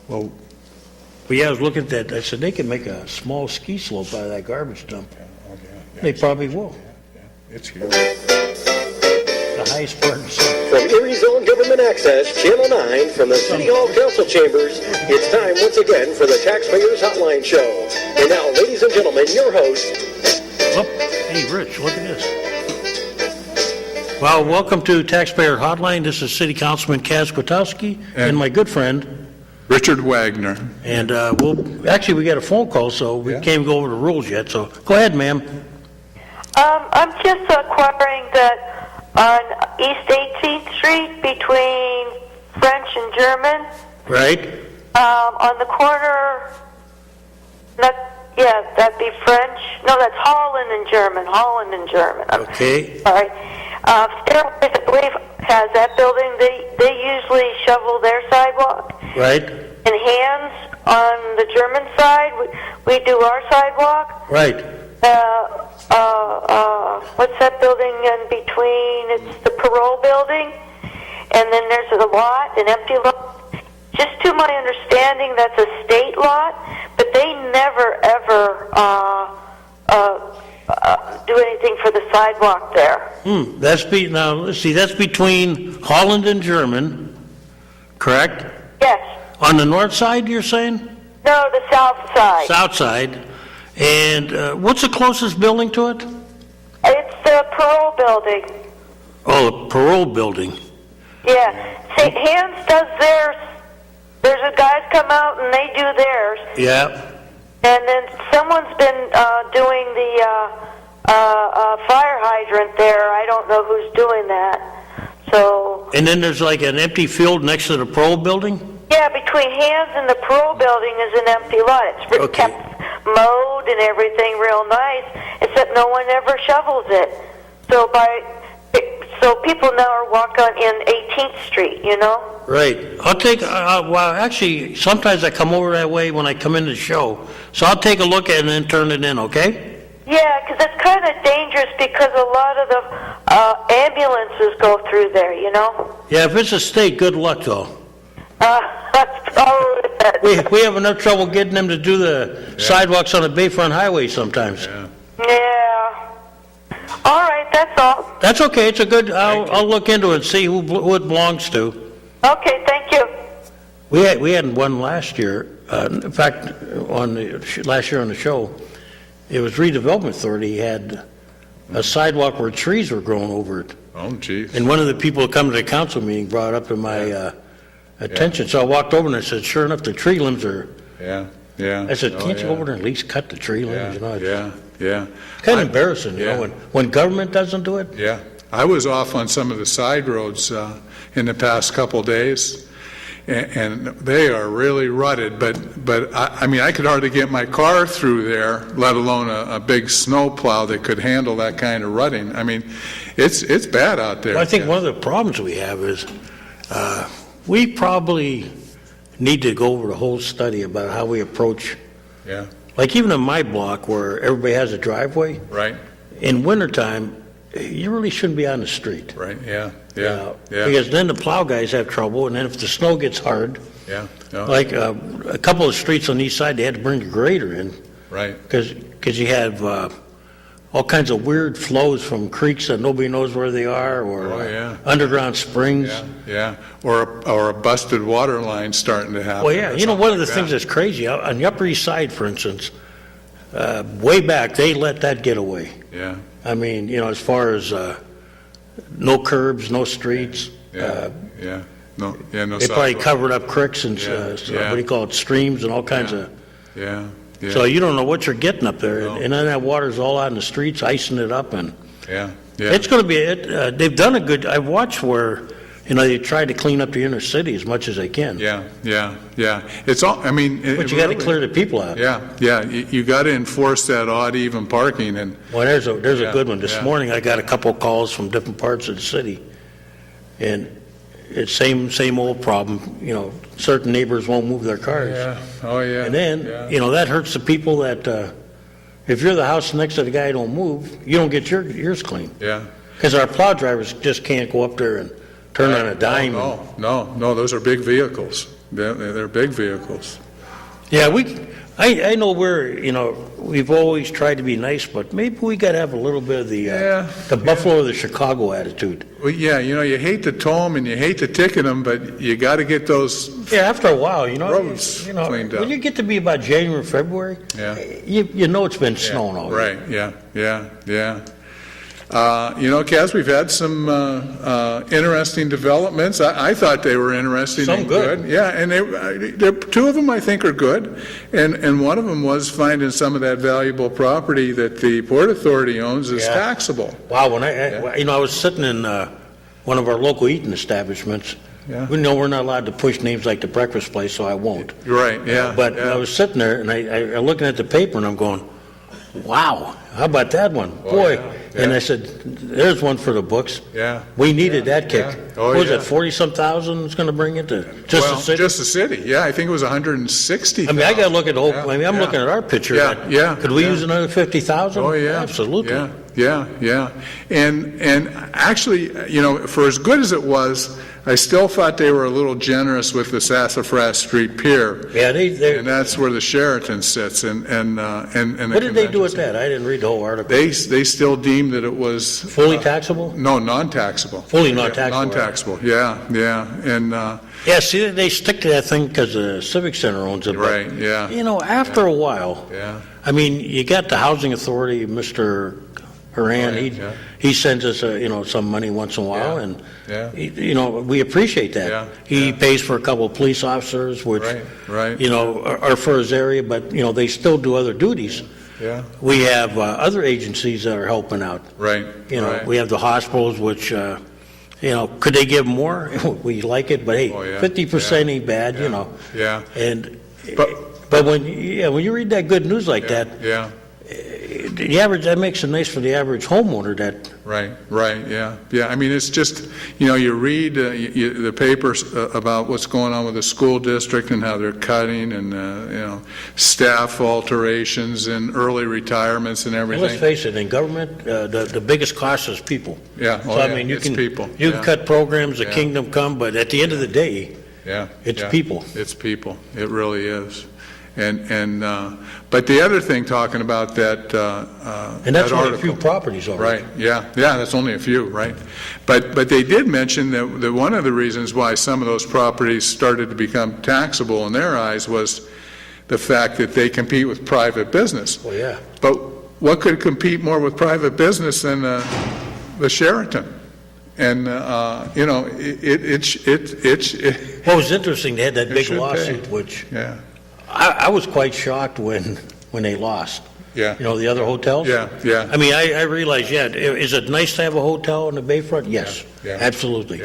Well, but yeah, I was looking at that. I said they could make a small ski slope out of that garbage dump. They probably will. It's huge. The highest part of the city. From Erie Zone Government Access, Channel 9, from the City Hall Council Chambers, it's time once again for the Taxpayers Hotline Show. And now, ladies and gentlemen, your host. Oh, hey, Rich, look at this. Well, welcome to Taxpayer Hotline. This is City Councilman Kaz Kwiatkowski and my good friend Richard Wagner. And we got a phone call, so we can't go over the rules yet. So go ahead, ma'am. I'm just inquiring that on East 18th Street between French and German. Right. On the corner, that'd be French. No, that's Holland and German. Holland and German. Okay. All right. Stairways, I believe, has that building. They usually shovel their sidewalk. Right. And hands on the German side, we do our sidewalk. Right. What's that building in between? It's the parole building, and then there's a lot, an empty lot. Just to my understanding, that's a state lot, but they never ever do anything for the sidewalk there. That's between Holland and German, correct? Yes. On the north side, you're saying? No, the south side. South side. And what's the closest building to it? It's the parole building. Oh, the parole building. Yeah. St. Hans does theirs. There's a guys come out and they do theirs. Yeah. And then someone's been doing the fire hydrant there. I don't know who's doing that. So. And then there's like an empty field next to the parole building? Yeah, between Hans and the parole building is an empty lot. It's kept mowed and everything real nice, except no one ever shovels it. So people now are walking in 18th Street, you know? Right. I'll take, actually, sometimes I come over that way when I come in the show. So I'll take a look at it and then turn it in, okay? Yeah, because it's kind of dangerous because a lot of the ambulances go through there, you know? Yeah, if it's a state, good luck, though. That's probably it. We have enough trouble getting them to do the sidewalks on the Bayfront Highway sometimes. Yeah. All right, that's all. That's okay. It's a good. I'll look into it and see who it belongs to. Okay, thank you. We had one last year. In fact, last year on the show, it was Redevelopment Authority had a sidewalk where trees were growing over it. Oh, geez. And one of the people who come to the council meeting brought it up to my attention. So I walked over and I said, "Sure enough, the tree limbs are." Yeah. I said, "Can't you go over there and at least cut the tree limbs?" You know. Yeah. Kind of embarrassing, you know, when government doesn't do it. Yeah. I was off on some of the side roads in the past couple days, and they are really rutted. But I mean, I could hardly get my car through there, let alone a big snow plow that could handle that kind of rutting. I mean, it's bad out there. Well, I think one of the problems we have is we probably need to go over the whole study about how we approach. Yeah. Like even in my block where everybody has a driveway. Right. In wintertime, you really shouldn't be on the street. Right. Yeah. Because then the plow guys have trouble, and then if the snow gets hard. Yeah. Like a couple of streets on the east side, they had to bring a grader in. Right. Because you have all kinds of weird flows from creeks that nobody knows where they are, or underground springs. Yeah. Or a busted water line starting to happen. Well, yeah. You know, one of the things that's crazy, on the Upper East Side, for instance, way back, they let that get away. Yeah. I mean, you know, as far as no curbs, no streets. No They probably sidewalk. covered up creeks and what do you call it, streams and all kinds of. Yeah. So you don't know what you're getting up there, and then that water's all out in the streets, icing it up, and it's going to be. They've done a good. I've watched where, you know, they try to clean up the inner city as much as they can. Yeah. It's all. I mean, but you got to clear the people out. Yeah. You got to enforce that odd even parking and. Well, there's a good one. This morning I got a couple of calls from different parts of the city, and it's same old problem. You know, certain neighbors won't move their cars. Yeah. Oh yeah. And then you know that hurts the people that if you're the house next to the guy who don't move, you don't get yours clean. Yeah. Because our plow drivers just can't go up there and turn on a dime. No, those are big vehicles. They're big vehicles. Yeah, I know we've always tried to be nice, but maybe we got to have a little bit of the Buffalo or the Chicago attitude. Well, yeah, you hate to tow them and you hate to ticket them, but you got to get those Yeah, after a while, roads cleaned up. when you get to be about January, February, you know it's been snowing already. Right, yeah. Kaz, we've had some interesting developments. I thought they were interesting. Some and good. Yeah, and two of them I think are good, and one of them was finding some of that valuable property that the Port Authority owns is taxable. Wow, when I was sitting in one of our local eating establishments. Yeah. We know we're not allowed to push names like the breakfast place, so I won't. Right, yeah. But I was sitting there, and I'm looking at the paper, and I'm going, wow, how about that one? Boy. Yeah. And I said, there's one for the books. Yeah. We needed that kick. Yeah. Oh, What was yeah. it, 40-some thousand it's going to bring it to just the city? Just the city, yeah. I think it was 160. I mean, I got to look at the whole, I'm looking at our picture. Yeah. Could we use another 50,000? Oh, yeah. Absolutely. Yeah. And actually, for as good as it was, I still thought they were a little generous with the Sassafras Street Pier. Yeah, and that's where the Sheraton sits. And what did they do with that? I didn't read the whole article. They still deemed that it was Fully taxable? No, non-taxable. Fully non-taxable. Non-taxable. Yeah. And yeah, see, they stick to that thing because the Civic Center owns it. Right, yeah. After a while, yeah. I mean, you got the Housing Authority, Mr. Haran, Right, he sends us, some money once in a while, and, we appreciate that. Yeah, He pays for a couple of police officers, which, Right. are for his area, but, they still do other duties. Yeah. We have other agencies that are helping out. Right. We have the hospitals, which, could they give more? We like it, but hey, 50% ain't bad, Yeah. And, But when you read that good news like that, Yeah. that makes it nice for the average homeowner that. Right, yeah. I mean, it's just, you read the papers about what's going on with the school district and how they're cutting and, staff alterations and early retirements and everything. Let's face it, in government, the biggest cost is people. Yeah, So, I mean, it's people. You can cut programs, the kingdom come, but at the end of the day, it's people. It's people. It really is. But the other thing, talking about that, and that's that only a article, few properties already. right? Yeah, that's only a few, right? But they did mention that one of the reasons why some of those properties started to become taxable in their eyes was the fact that they compete with private business. Well, yeah. But what could compete more with private business than the Sheraton? And What was interesting, they had that big should lawsuit, pay. which yeah. I was quite shocked when they lost. Yeah. The other hotels? Yeah. I mean, I realize, is it nice to have a hotel in the Bayfront? Yes, Yeah. absolutely.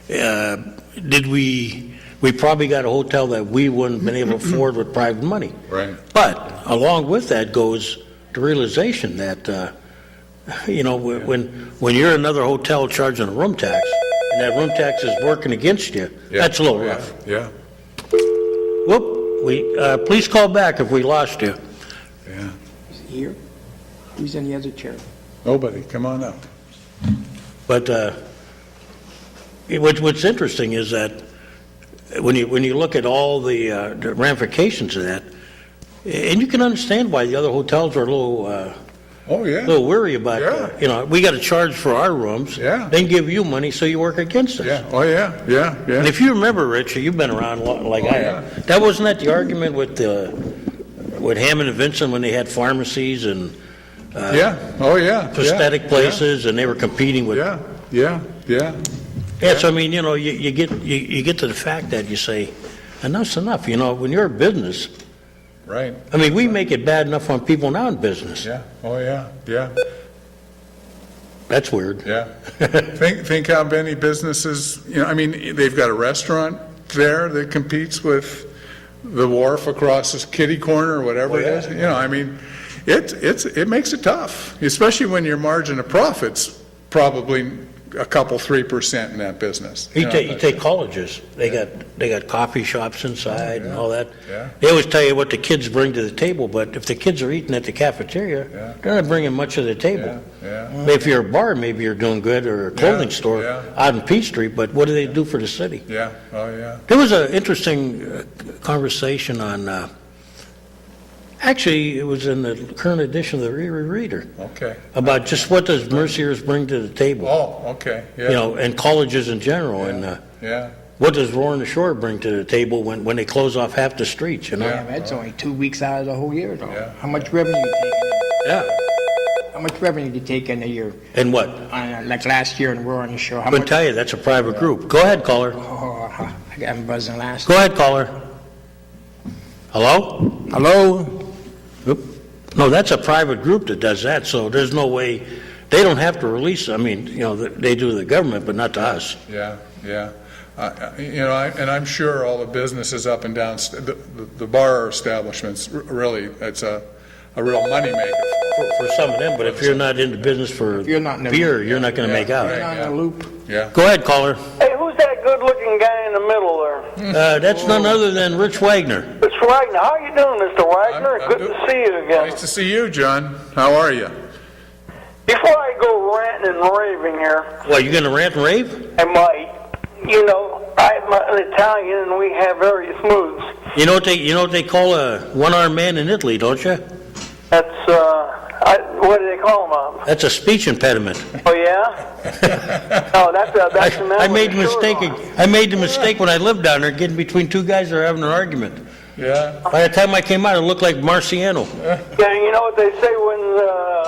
Yeah. Did we probably got a hotel that we wouldn't have been able to afford with private money. Right. But along with that goes the realization that, when you're another hotel charging a room tax, and that room tax is working against you, that's a little rough. Yeah. Whoop, please call back if we lost you. Yeah. Is he here? Who's in the other chair? Nobody, come on up. But what's interesting is that when you look at all the ramifications of that, and you can understand why the other hotels are a little worry about, we got to charge for our rooms, then give you money so you work against us. Yeah, oh yeah. And if you remember, Rich, you've been around like I have, that wasn't that the argument with Hammond and Vincent when they had pharmacies and prosthetic places and they were competing with... Yeah. So I mean, you get to the fact that you say, enough's enough. When you're a business, right? I mean, we make it bad enough on people now in business. Yeah. Oh yeah. That's weird. Yeah. think how many businesses. I mean, they've got a restaurant there that competes with the wharf across this kitty corner or whatever it is. I mean, it makes it tough, especially when your margin of profits probably a couple, 3% in that business. You take colleges, they got coffee shops inside and all that. Yeah. They always tell you what the kids bring to the table, but if the kids are eating at the cafeteria, they're not bringing much to the table. Yeah. If you're a bar, maybe you're doing good, or a clothing store out in Peach Street, but what do they do for the city? Yeah, oh, yeah. There was an interesting conversation on, actually, it was in the current edition of the Erie Reader, Okay. about just what does Merciers bring to the table, Oh, okay, yeah. and colleges in general, and Yeah, what does Roaring the Shore bring to the table when they close off half the streets, Yeah, that's only 2 weeks out of the whole year, though. Yeah. How much revenue you take in? Yeah. How much revenue do you take in a year? And what? Like last year in Roaring the Shore, how Couldn't much? tell you, that's a private group. Go ahead, caller. Oh, I got him buzzing last. Go ahead, caller. Hello? Hello? Oop. No, that's a private group that does that, so there's no way, they don't have to release, I mean, they do to the government, but not to us. yeah. And I'm sure all the businesses up and down, the bar establishments, really, it's a real moneymaker. For some of them, but if you're not in the business for you're not in the- beer, you're not going to make out. You're on the loop. Yeah. Go ahead, caller. Hey, who's that good-looking guy in the middle there? That's none other than Rich Wagner. It's Wagner. How you doing, Mr. Wagner? I'm Good to see you again. Nice to see you, John. How are you? Before I go ranting and raving here, What, you going to rant and rave? I might. I'm an Italian, and we have various moods. You know what they call a one-armed man in Italy, don't you? That's, what do they call them? That's a speech impediment. Oh, yeah? Oh, that's an I made the mistake when I lived down there, getting between two guys that are having an argument. Yeah. By the time I came out, it looked like Marciano. Yeah, you know what they say when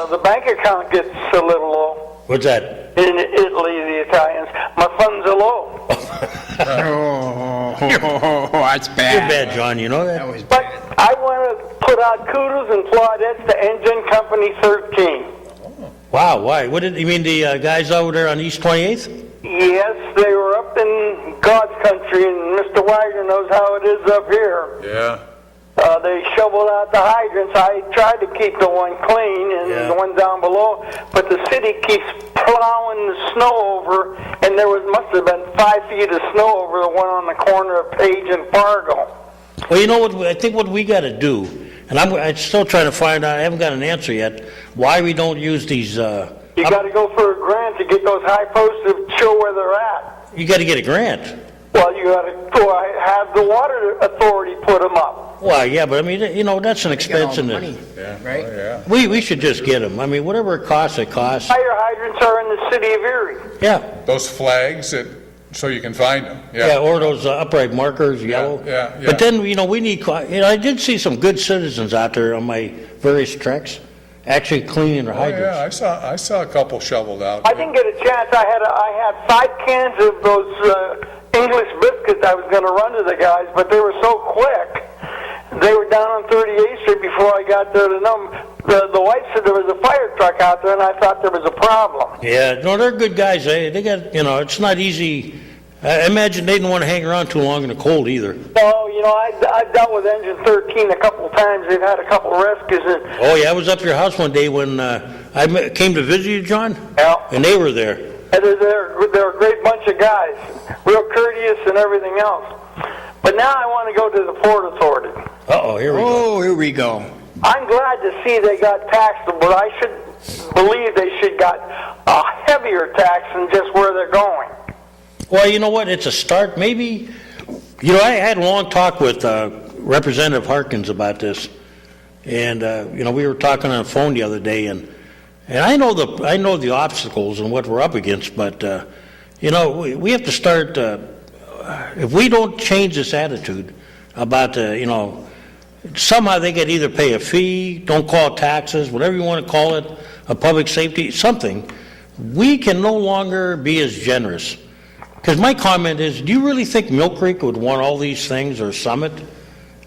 the bank account gets a little low? What's that? In Italy, the Italians, my funds are low. Oh, that's bad. You're bad, John, you know that? That was But bad. I want to put out kudos and plaudits to Engine Company 13. Wow, why? What did you mean, the guys over there on East 28th? Yes, they were up in God's country, and Mr. Wagner knows how it is up here. Yeah. They shoveled out the hydrants. I tried to keep the one clean and the one down below, but the city keeps plowing the snow over, and there must have been 5 feet of snow over the one on the corner of Page and Fargo. Well, you know what? I think what we got to do, and I'm still trying to find out. I haven't got an answer yet. Why we don't use these? You got to go for a grant to get those high posts to show where they're at. You got to get a grant. Well, you got to have the water authority put them up. Well, yeah, but I mean, that's an Get all expense the in money, it. right? Oh, yeah. We should just get them. I mean, whatever it costs, it costs. Fire hydrants are in the city of Erie. Yeah. Those flags so you can find them. Yeah, or those upright markers, yellow. yeah. But then, we need, I did see some good citizens out there on my various treks, actually cleaning their Oh, hydrants. yeah, I saw a couple shoveled out. I didn't get a chance. I had 5 cans of those English biscuits I was going to run to the guys, but they were so quick. They were down on 38th Street before I got there to know them. The wife said there was a fire truck out there, and I thought there was a problem. Yeah, no, they're good guys. They got, it's not easy. I imagine they didn't want to hang around too long in the cold either. So, I've dealt with Engine 13 a couple of times. They've had a couple of rescues. Oh, yeah, I was up at your house one day when I came to visit you, John, and they were there. And they're a great bunch of guys, real courteous and everything else. But now I want to go to the Port Authority. Uh-oh, here we go. Oh, here we go. I'm glad to see they got taxed, but I should believe they should got a heavier tax than just where they're going. Well, you know what? It's a start. Maybe, I had a long talk with Representative Harkins about this, and we were talking on the phone the other day, and I know the obstacles and what we're up against, but we have to start. If we don't change this attitude about somehow they could either pay a fee, don't call it taxes, whatever you want to call it, a public safety, something. We can no longer be as generous. Because my comment is, do you really think Mill Creek would want all these things, or Summit?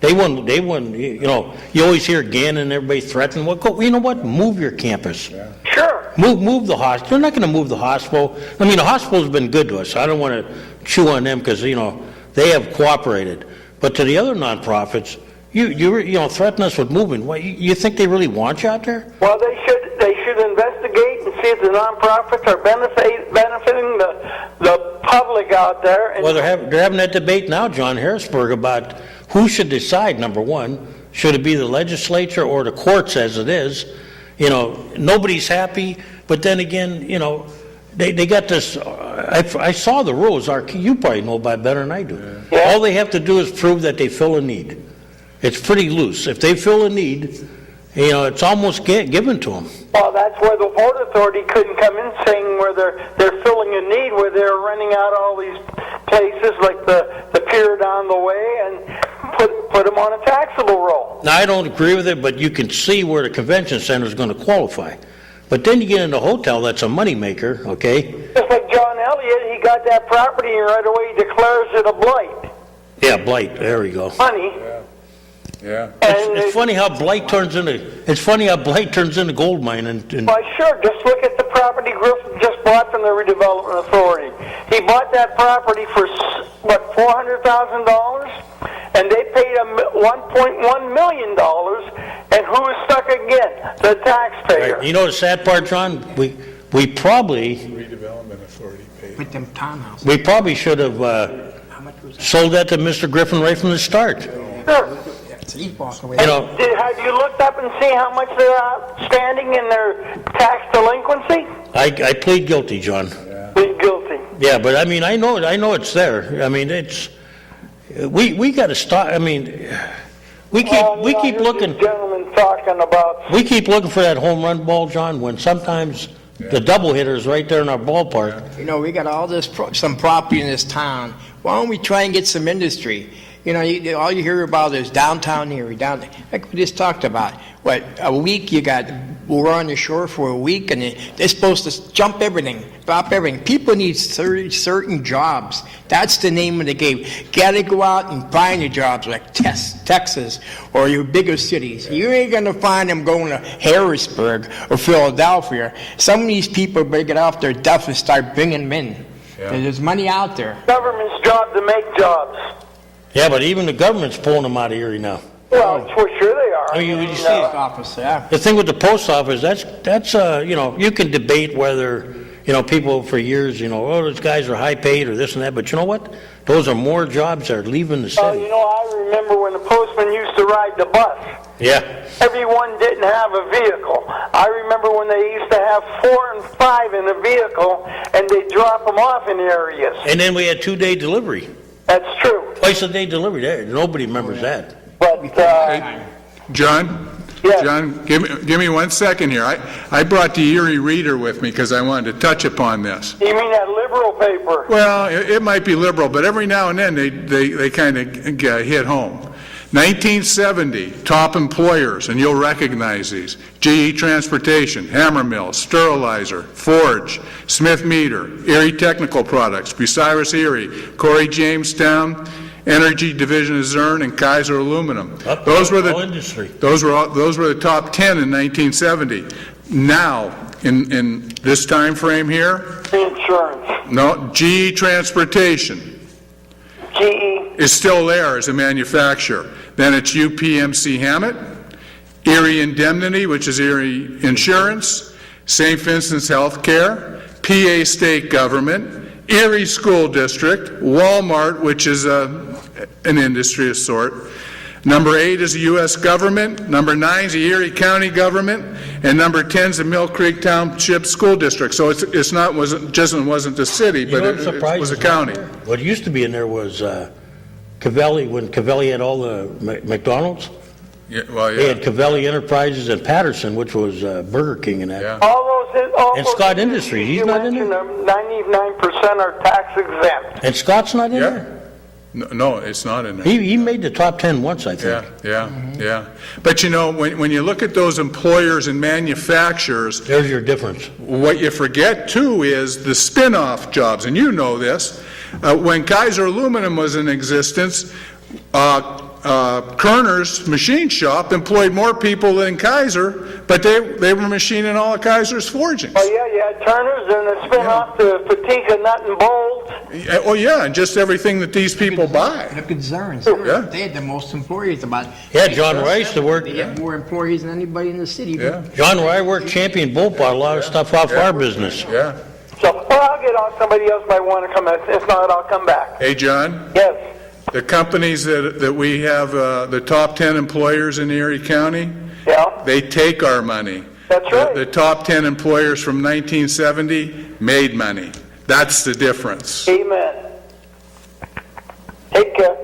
They wouldn't, you always hear Gannon and everybody threatening, well, you know what, move your campus. Yeah. Sure. Move the hospital. They're not going to move the hospital. I mean, the hospital's been good to us. I don't want to chew on them because, they have cooperated. But to the other nonprofits, you threaten us with moving. What, you think they really want you out there? Well, they they should investigate and see if the nonprofits are benefiting the public out there. And Well, they're having that debate now, John Harrisburg, about who should decide, number one. Should it be the legislature or the courts as it is? Nobody's happy, but then again, they got this, I saw the rules, you probably know about it better than I do. Yeah. All they have to do is prove that they fill a need. It's pretty loose. If they fill a need, it's almost given to them. Well, that's where the Port Authority couldn't come in saying where they're filling a need, where they're renting out all these places like the pier down the way and put them on a taxable roll. Now, I don't agree with it, but you can see where the convention center is going to qualify. But then you get in a hotel that's a moneymaker, okay? Just like John Elliott, he got that property and right away he declares it a blight. Yeah, blight, there we go. Money. Yeah. It's funny how blight turns into gold mine. And Why, sure. Just look at the property Griffin just bought from the Redevelopment Authority. He bought that property for, what, $400,000? And they paid him $1.1 million. And who is stuck again? The taxpayer. right, you know the sad part, John? We probably Redevelopment Authority paid. With them townhouses. we probably should have How much was that? sold that to Mr. Griffin right from the start. Sure. He's walking away. Have you looked up and seen how much they're outstanding in their tax delinquency? I plead guilty, John. Plead guilty. Yeah, but I mean, I know it's there. I mean, we got to stop. I mean, we keep looking. Gentlemen talking about. We keep looking for that home run ball, John, when sometimes the double hitter is right there in our ballpark. We got all this, some property in this town. Why don't we try and get some industry? All you hear about is downtown Erie, like we just talked about. What, a week we're on the shore for a week, and they're supposed to drop everything. People need certain jobs. That's the name of the game. Got to go out and find the jobs like Texas or your bigger cities. You ain't going to find them going to Harrisburg or Philadelphia. Some of these people better get off their duff and start bringing them in. Yeah. There's money out there. Government's job to make jobs. Yeah, but even the government's pulling them out of Erie now. Well, for sure they are. I mean, you see, Office, yeah. the thing with the post office, that's you can debate whether, people for years, those guys are high paid or this and that, but you know what? Those are more jobs that are leaving the city. I remember when the postman used to ride the bus. Yeah. Everyone didn't have a vehicle. I remember when they used to have 4 and 5 in a vehicle, and they'd drop them off in areas. And then we had 2-day delivery. That's true. Twice a day delivery there. Nobody remembers that. But, John? Yeah. John, give me 1 second here. I brought the Erie Reader with me because I wanted to touch upon this. you mean that liberal paper? Well, it might be liberal, but every now and then they kind of hit home. 1970, top employers, and you'll recognize these: GE Transportation, Hammer Mill, Sterilizer, Forge, Smith Meter, Erie Technical Products, Bucyrus Erie, Corey Jamestown, Energy Division of Zurn, and Kaiser Aluminum. Those were the top 10 in 1970. Now, in this time frame here, Insurance. no, GE Transportation GE. is still there as a manufacturer. Then it's UPMC Hammett, Erie Indemnity, which is Erie Insurance, St. Vincent's Healthcare, PA State Government, Erie School District, Walmart, which is an industry of sort. Number 8 is the U.S. government. Number 9 is the Erie County government, and number 10 is the Mill Creek Township School District. So wasn't the city, but it was a county. What used to be in there was Cavelli, when Cavelli had all the McDonald's. Yeah, well, They yeah. had Cavelli Enterprises and Patterson, which was Burger King and that. Yeah. All And those Scott Industries, he's you not in there? mentioned, 99% are tax exempt. And Scott's not in Yeah. there? No, it's not in there. He made the top 10 once, I think. Yeah. But when you look at those employers and manufacturers, There's your difference. what you forget too is the spin-off jobs, and you know this. When Kaiser Aluminum was in existence, Kerner's machine shop employed more people than Kaiser, but they were machining all of Kaiser's forgings. Oh, yeah, you had Turner's and the spin-off to Fatika Nut and Bolt. Oh, yeah, and just everything that these people buy. Look at Zurns. Yeah. They had the most employees about. Yeah, John Rice to work. They had more employees than anybody in the city. Yeah. John Rye worked Champion Boat, bought a lot of stuff off our business. Yeah. So, well, I'll get on. Somebody else might want to come in. If not, I'll come back. Hey, John, Yes. the companies that we have, the top 10 employers in Erie County, Yeah. they take our money. That's right. The top 10 employers from 1970 made money. That's the difference. Amen. Take care.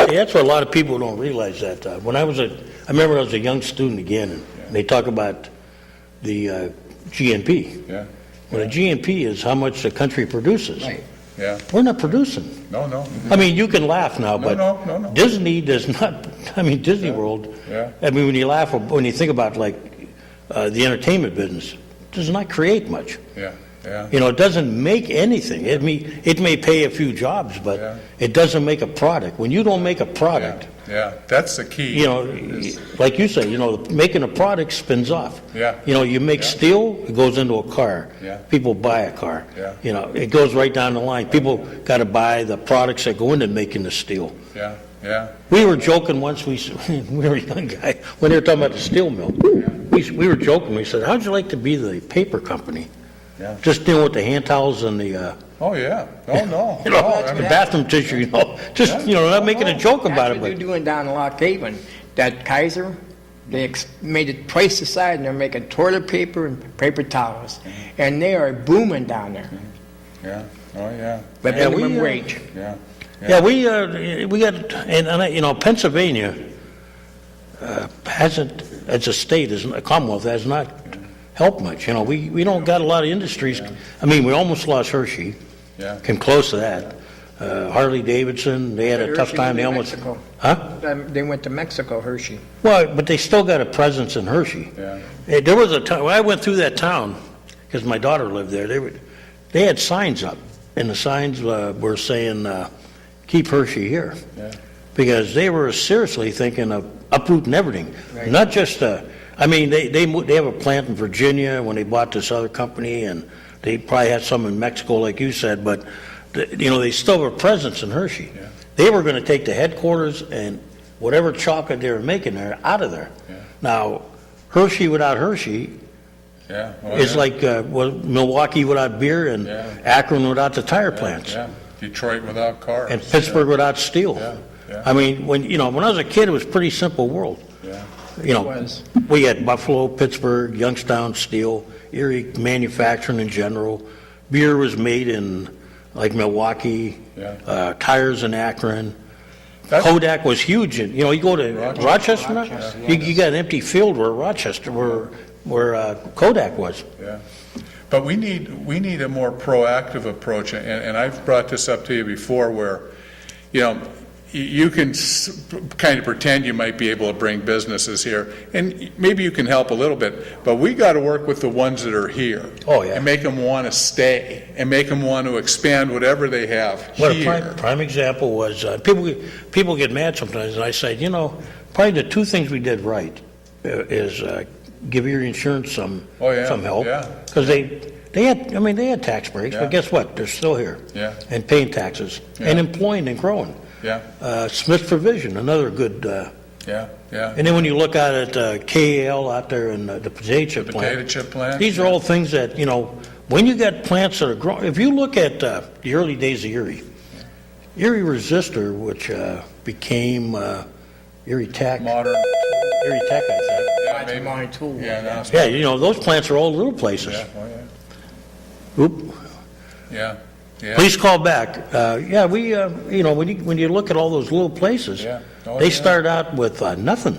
See, that's what a lot of people don't realize that. I remember I was a young student again, and they talk about the GNP. Yeah. Well, the GNP is how much the country produces. Right. Yeah. We're not producing. No. I mean, you can laugh now, but No. Disney does not, Disney World, Yeah. when you laugh, when you think about like the entertainment business, does not create much. Yeah. It doesn't make anything. It may pay a few jobs, but Yeah. it doesn't make a product. When you don't make a product, Yeah. That's the key. like you say, making a product spins off. Yeah. You make steel, it goes into a car. Yeah. People buy a car. Yeah. It goes right down the line. People got to buy the products that go into making the steel. Yeah. We were joking once, we were a young guy, when they were talking about the steel mill. We were joking, we said, how'd you like to be the paper company? Yeah. Just dealing with the hand towels and the, Oh, yeah. No. the bathroom tissue, not making a joke about That's it, what they're but, doing down in Lock Haven. That Kaiser, they made it twice the size, and they're making toilet paper and paper towels. And they are booming down there. Yeah. Oh, yeah. But Yeah, minimum we, wage. yeah, we got, and Pennsylvania hasn't, as a state, as a Commonwealth, has not helped much. We don't got a lot of industries. We almost lost Hershey. Yeah. Came close to that. Harley Davidson, they had a tough Hershey time. went They to almost, Mexico. huh? They went to Mexico, Hershey. Well, but they still got a presence in Hershey. Yeah. There was a time, when I went through that town, because my daughter lived there, they had signs up, and the signs were saying, keep Hershey here. Yeah. Because they were seriously thinking of uprooting everything. Right. Not just, they have a plant in Virginia when they bought this other company, and they probably had some in Mexico, like you said, but, they still have a presence in Hershey. Yeah. They were going to take the headquarters and whatever chocolate they were making there out of there. Yeah. Now, Hershey without Hershey Yeah. Oh, is yeah. like Milwaukee without beer and Yeah. Akron without the tire plants. Yeah. Detroit without cars. And Pittsburgh without steel. Yeah. When I was a kid, it was a pretty simple world. Yeah. was. We had Buffalo, Pittsburgh, Youngstown steel, Erie manufacturing in general. Beer was made in like Milwaukee, Yeah. tires in Akron. That's- Kodak was huge. You go to Rochester, now? Rochester, You got an empty field where Kodak was. Yeah. But we need a more proactive approach, and I've brought this up to you before, where, you can kind of pretend you might be able to bring businesses here, and maybe you can help a little bit, but we got to work with the ones that are here. Oh, yeah. And make them want to stay, and make them want to expand whatever they have What a here. prime example was, people get mad sometimes, and I say, probably the two things we did right is give your insurance some help. Yeah. Because they had tax breaks, Yeah. but guess what? They're still here. Yeah. And paying taxes, Yeah. and employing and growing. Yeah, Smith's Provision, another good, yeah. and then when you look at it, KAL out there in the potato chip plant. Potato chip plant. These are all things that, when you got plants that are growing, if you look at the early days of Erie Resistor, which became Erie Tech, Modern. I think. Yeah, That's maybe. my tool. Yeah, now it's- Yeah, those plants are all little places. Yeah, oh, Oop. yeah. Yeah. Please call back. When you look at all those little places, Yeah. Oh, they yeah. start out with nothing.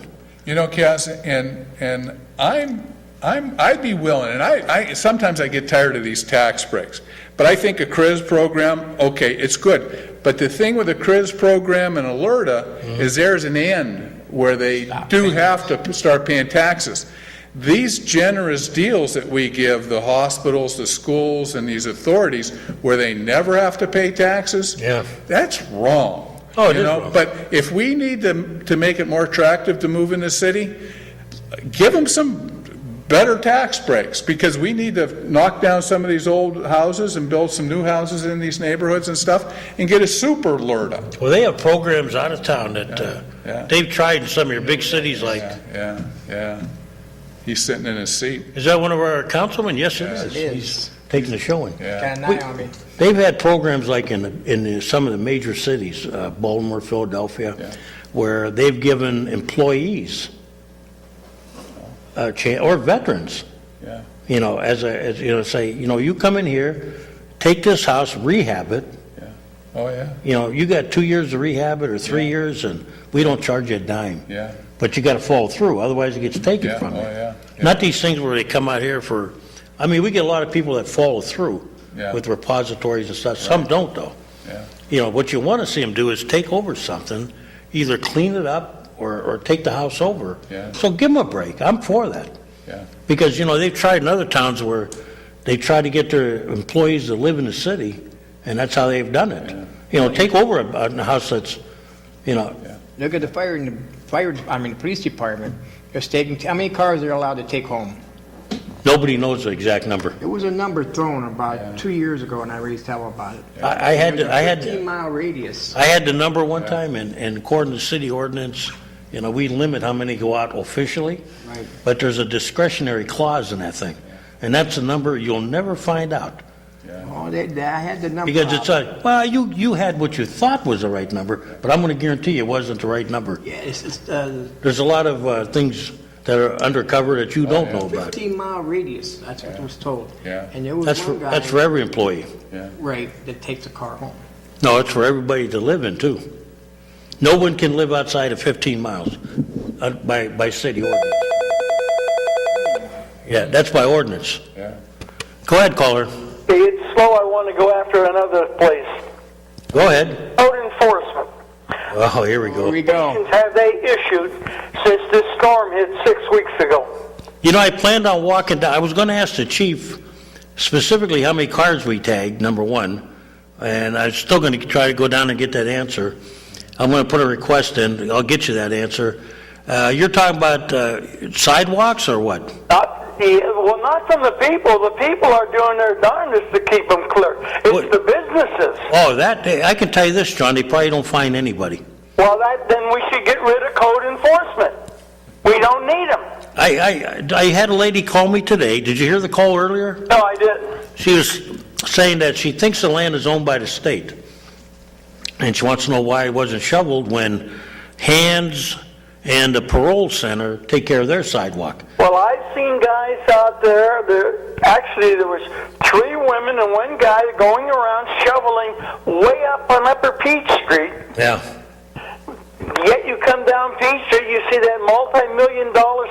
Cass, and I'd be willing, and I sometimes I get tired of these tax breaks, but I think a CRIZ program, okay, it's good. But the thing with the CRIZ program and Alerta is there's an end where they do have to start paying taxes. These generous deals that we give the hospitals, the schools, and these authorities where they never have to pay taxes, that's wrong. Oh, it is wrong. But if we need to make it more attractive to move in the city, give them some better tax breaks, because we need to knock down some of these old houses and build some new houses in these neighborhoods and stuff, and get a super LRTA. Well, they have programs out of town that Yeah. they've tried in some of your big cities like. Yeah. He's sitting in his seat. Is that one of our councilmen? Yes, it Yes, is. it He's is. taking the showing. Yeah. Got an eye on me. They've had programs like in some of the major cities, Baltimore, Philadelphia, where they've given employees a chance, or veterans, Yeah. as say, you come in here, take this house, rehab it. Oh, yeah. You got 2 years to rehab it or 3 years, and we don't charge you a dime. Yeah. But you got to follow through, otherwise it gets taken Yeah. from Oh, you. yeah. Not these things where they come out here for. We get a lot of people that follow through Yeah. with repositories and stuff. Some don't, though. Yeah. What you want to see them do is take over something, either clean it up or take the house over. Yeah. So give them a break. I'm for that. Yeah. Because, they've tried in other towns where they try to get their employees to live in the city, and that's how they've done it. Take over a house that's, Look at the police department. Just taking, how many cars are allowed to take home? nobody knows the exact number. There was a number thrown about 2 years ago, and I raised hell about it. I had It was a the 15-mile radius. I had the number one time, and according to city ordinance, we limit how many go out officially, Right. but there's a discretionary clause in that thing, and that's a number you'll never find out. Oh, I had the number. Because it's you had what you thought was the right number, but I'm going to guarantee it wasn't the right number. Yeah, it's There's a lot of things that are undercover that you don't know about. 15-mile radius. That's what was told. Yeah. And there was That's one guy, that's for every employee. right, that takes a car home. No, it's for everybody to live in too. No one can live outside of 15 miles by city ordinance. Yeah, that's by ordinance. Yeah. Go ahead, caller. Hey, it's slow. I want to go after another place. Go ahead. Code enforcement. Oh, here we Here go. we go. Have they issued since this storm hit 6 weeks ago? I planned on walking down. I was going to ask the chief specifically how many cars we tagged, number one, and I'm still going to try to go down and get that answer. I'm going to put a request in. I'll get you that answer. You're talking about sidewalks or what? Not from the people. The people are doing their darndest to keep them clear. It's What? the businesses. Oh, I can tell you this, John. They probably don't find anybody. Well, then we should get rid of code enforcement. We don't need them. I had a lady call me today. Did you hear the call earlier? No, I didn't. She was saying that she thinks the land is owned by the state. And she wants to know why it wasn't shoveled when Hands and the parole center take care of their sidewalk. Well, I've seen guys out there. Actually, there was 3 women and 1 guy going around shoveling way up on Upper Peach Street. Yeah. Yet you come down Peach Street, you see that multi-million-dollar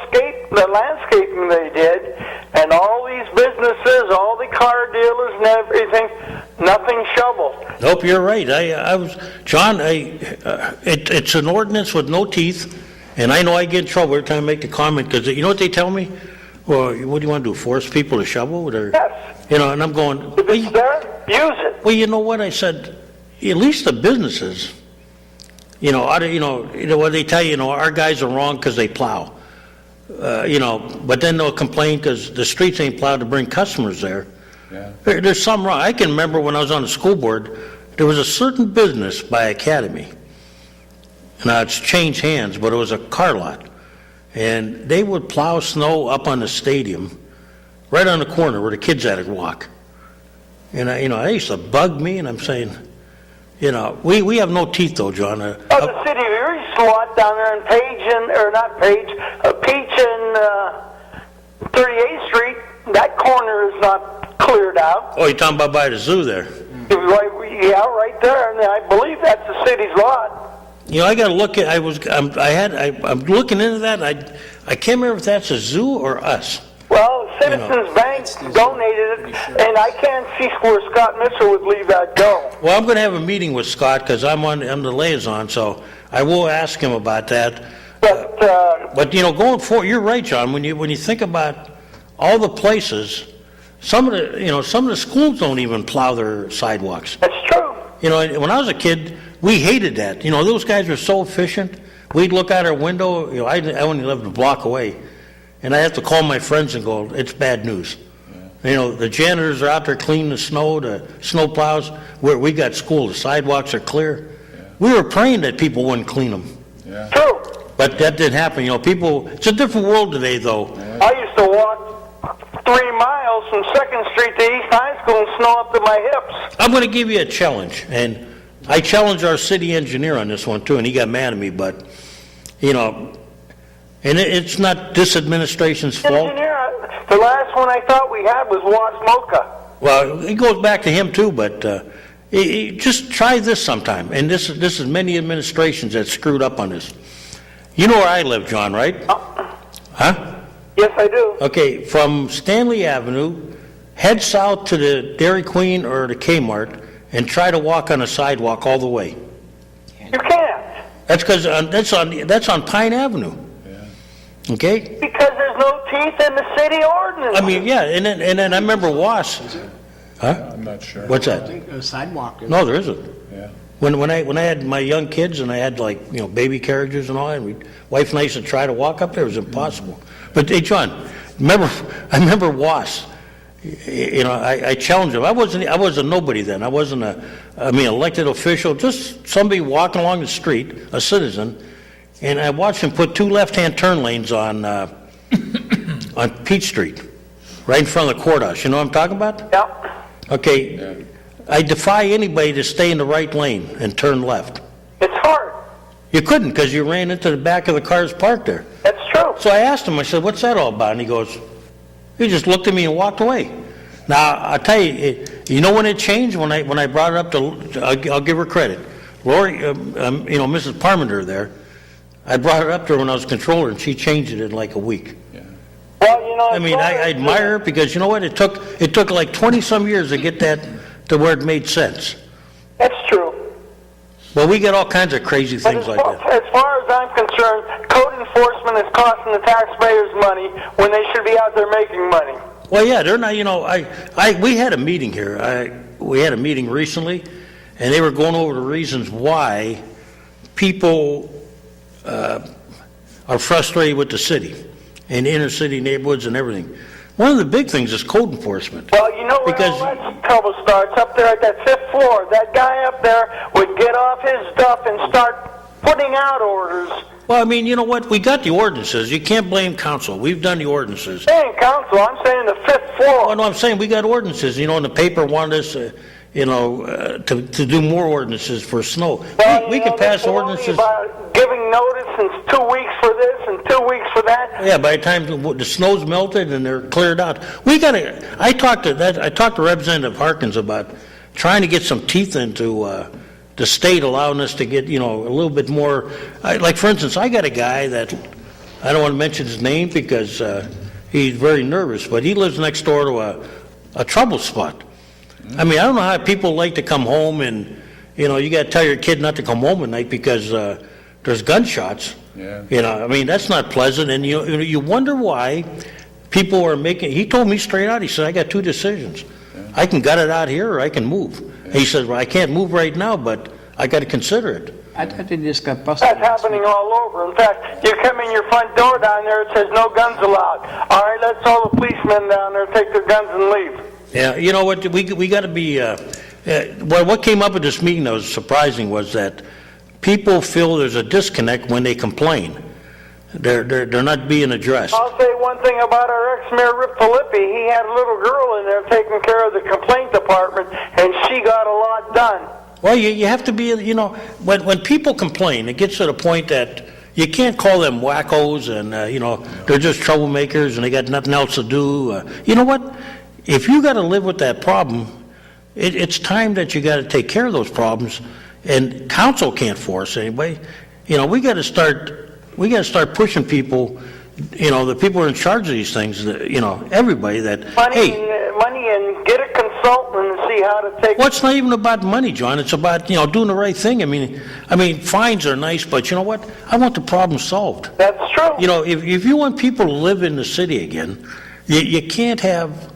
the landscaping they did, and all these businesses, all the car dealers and everything, nothing shoveled. Nope, you're right. I was, John, it's an ordinance with no teeth, and I know I get in trouble every time I make the comment, because you know what they tell me? Well, what do you want to do, force people to shovel? Or, Yes. and I'm going, If it's there, use it. well, you know what? I said, at least the businesses, what they tell you, our guys are wrong because they plow. But then they'll complain because the streets ain't plowed to bring customers there. Yeah. There's something wrong. I can remember when I was on the school board, there was a certain business by Academy. Now, it's changed hands, but it was a car lot. And they would plow snow up on the stadium, right on the corner where the kids had to walk. And, they used to bug me, and I'm saying, we have no teeth, though, John. The city of Erie's lot down there in Peach and 38th Street, that corner is not cleared out. Oh, you're talking about by the zoo there. Right there, and I believe that's the city's lot. I got to look at. I'm looking into that. I can't remember if that's a zoo or us. Well, Citizens Bank donated it, and I can't see where Scott Mitchell would leave that go. Well, I'm going to have a meeting with Scott because I'm the liaison, so I will ask him about that. But going forward, you're right, John. When you think about all the places, some of the schools don't even plow their sidewalks. That's true. When I was a kid, we hated that. Those guys were so efficient. We'd look out our window. I only lived a block away, and I have to call my friends and go, it's bad news. You know, the janitors are out there cleaning the snow plows. We got school, the sidewalks are clear. We were praying that people wouldn't clean them. True. But that didn't happen. You know, people, it's a different world today, though. I used to walk 3 miles from 2nd Street to East High School and snow up to my hips. I'm going to give you a challenge, and I challenged our city engineer on this one, too, and he got mad at me, but, you know, and it's not this administration's fault. Engineer, the last one I thought we had was Wasmoka. Well, it goes back to him, too, but just try this sometime. And this is many administrations that screwed up on this. You know where I live, John, right? Huh? Yes, I do. Okay, from Stanley Avenue, head south to the Dairy Queen or the Kmart, and try to walk on a sidewalk all the way. You can't. That's because that's on Pine Avenue. Okay? Because there's no teeth in the city ordinance. I mean, yeah, and then I remember Was. Huh? I'm not sure. What's that? A sidewalk. No, there isn't. Yeah. When I had my young kids and I had, like, you know, baby carriages and all that, and wife and I used to try to walk up there, it was impossible. But hey, John, I remember Was. You know, I challenged him. I was a nobody then. I wasn't elected official, just somebody walking along the street, a citizen, and I watched him put 2 left-hand turn lanes on Peach Street, right in front of the courthouse. You know what I'm talking about? Yep. Okay, I defy anybody to stay in the right lane and turn left. It's hard. You couldn't because you ran into the back of the cars parked there. That's true. So I asked him, I said, what's that all about? And he just looked at me and walked away. Now, I'll tell you, you know when it changed? When I brought it up to, I'll give her credit. Lori, Mrs. Parmenter there, I brought it up to her when I was controller, and she changed it in like a week. Well, you know, I mean, I admire her because you know what? It took like 20-some years to get that to where it made sense. That's true. Well, we get all kinds of crazy things like that. As far as I'm concerned, code enforcement is costing the taxpayers money when they should be out there making money. Well, yeah, they're not, you know, we had a meeting here. We had a meeting recently, and they were going over the reasons why people are frustrated with the city and inner city neighborhoods and everything. One of the big things is code enforcement. Well, you know where all that trouble starts? Up there at that 5th floor. That guy up there would get off his stuff and start putting out orders. Well, I mean, you know what? We got the ordinances. You can't blame council. We've done the ordinances. Saying council, I'm saying the 5th floor. Well, no, I'm saying we got ordinances. You know, and the paper wanted us, to do more ordinances for snow. Well, we could pass ordinances. About giving notice and 2 weeks for this and 2 weeks for that. Yeah, by the time the snow's melted and they're cleared out, we got to. I talked to Representative Harkins about trying to get some teeth into the state allowing us to get, you know, a little bit more. Like for instance, I got a guy that I don't want to mention his name because he's very nervous, but he lives next door to a trouble spot. I mean, I don't know how people like to come home and, you know, you got to tell your kid not to come home at night because there's gunshots. Yeah. You know, I mean, that's not pleasant. And you wonder why people are making, he told me straight out, he said, I got 2 decisions. Yeah. I can gut it out here or I can move. Yeah. He says, well, I can't move right now, but I got to consider it. I thought they just got busted. That's happening all over. In fact, you come in your front door down there, it says no guns allowed. All right, let's all the policemen down there take their guns and leave. Yeah, you know what, we got to be, what came up at this meeting that was surprising was that people feel there's a disconnect when they complain. They're not being addressed. I'll say one thing about our ex-mayor, Rip Filippi. He had a little girl in there taking care of the complaint department, and she got a lot done. Well, you have to be, you know, when people complain, it gets to the point that you can't call them wackos and, you know, they're just troublemakers and they got nothing else to do. You know what? If you got to live with that problem, it's time that you got to take care of those problems, and council can't force anybody. You know, we got to start pushing people. You know, the people who are in charge of these things. You know, everybody that money and get a consultant and see how to take. Well, it's not even about money, John. It's about, you know, doing the right thing. I mean, fines are nice, but you know what? I want the problem solved. That's true. You know, if you want people to live in the city again, you can't have.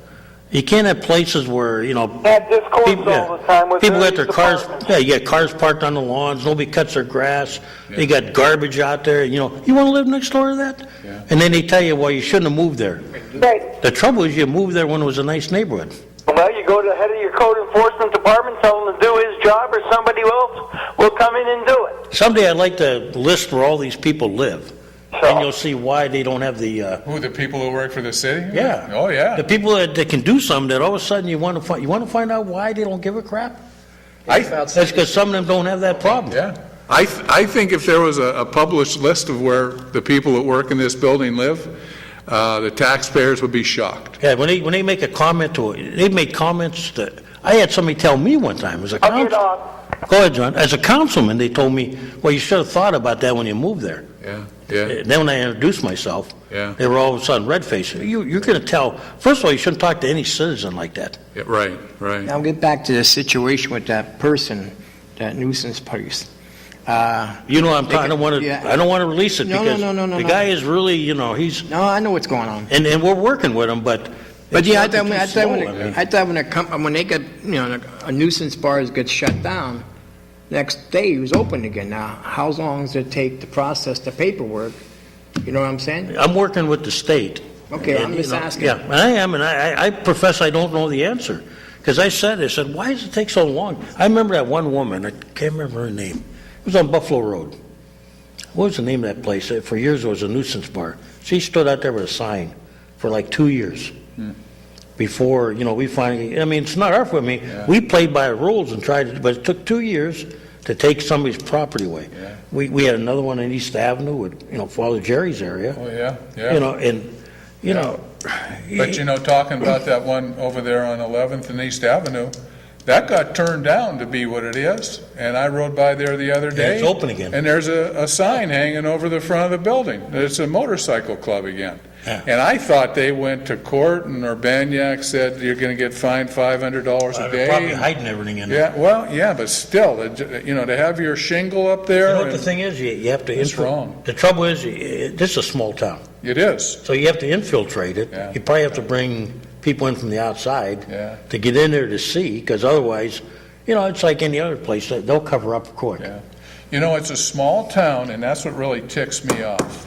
You can't have places where, Had discourse people, all the time with people got various their cars, departments. you got cars parked on the lawns, nobody cuts their grass, they got garbage out there, you want to live next door to that? Yeah. And then they tell you, well, you shouldn't have moved there. Right. The trouble is you moved there when it was a nice neighborhood. Well, you go to the head of your code enforcement department, tell him to do his job, or somebody else will come in and do it. Someday I'd like to list where all these people live, and you'll see why they don't have the, Who, the people who work for the city? yeah. Oh, yeah. The people that can do something that all of a sudden you want to find out why they don't give a crap? That's because some of them don't have that problem. Yeah. I think if there was a published list of where the people that work in this building live, the taxpayers would be shocked. Yeah, when they make a comment to it, they made comments that, I had somebody tell me one time, as a I'll get council. off. Go ahead, John. As a councilman, they told me, well, you should have thought about that when you moved there. Yeah, yeah, And then when I introduced myself, Yeah. they were all of a sudden red-faced. You're going to tell, first of all, you shouldn't talk to any citizen like that. yeah, right, right. Now get back to the situation with that person, that nuisance person. You know, I don't want to, Yeah. I don't want to release it No, because no, the guy is really, he's, No, I know what's going on. and we're working with him, but. But it's yeah, I working too thought slow, when they get, a nuisance bars get shut down, next day he was open again. Now, how long does it take to process the paperwork? You know what I'm saying? I'm working with the state. Okay, And, I'm just asking. Yeah, I am, and I profess I don't know the answer. Because I said, why does it take so long? I remember that one woman, I can't remember her name. It was on Buffalo Road. What was the name of that place? For years it was a nuisance bar. She stood out there with a sign for like 2 years. Before, we finally, it's not our fault. We played by the rules and tried to, but it took 2 years to take somebody's property away. Yeah. We had another one in East Avenue with, Father Jerry's area. Oh, yeah, yeah. But talking about that one over there on 11th and East Avenue, that got turned down to be what it is. And I rode by there the other day. it's open again. And there's a sign hanging over the front of the building. It's a motorcycle club again. Yeah. And I thought they went to court and Urbaniak said you're going to get fined $500 a day. They're probably hiding everything in there. Yeah, well, yeah, but still, to have your shingle up there. You know what the and- thing is? You have to It's wrong. The trouble is, this is a small town, It is. so you have to infiltrate it. Yeah. You probably have to bring people in from the outside Yeah. to get in there to see, because otherwise, it's like any other place. They'll cover up quick. Yeah. It's a small town, and that's what really ticks me off.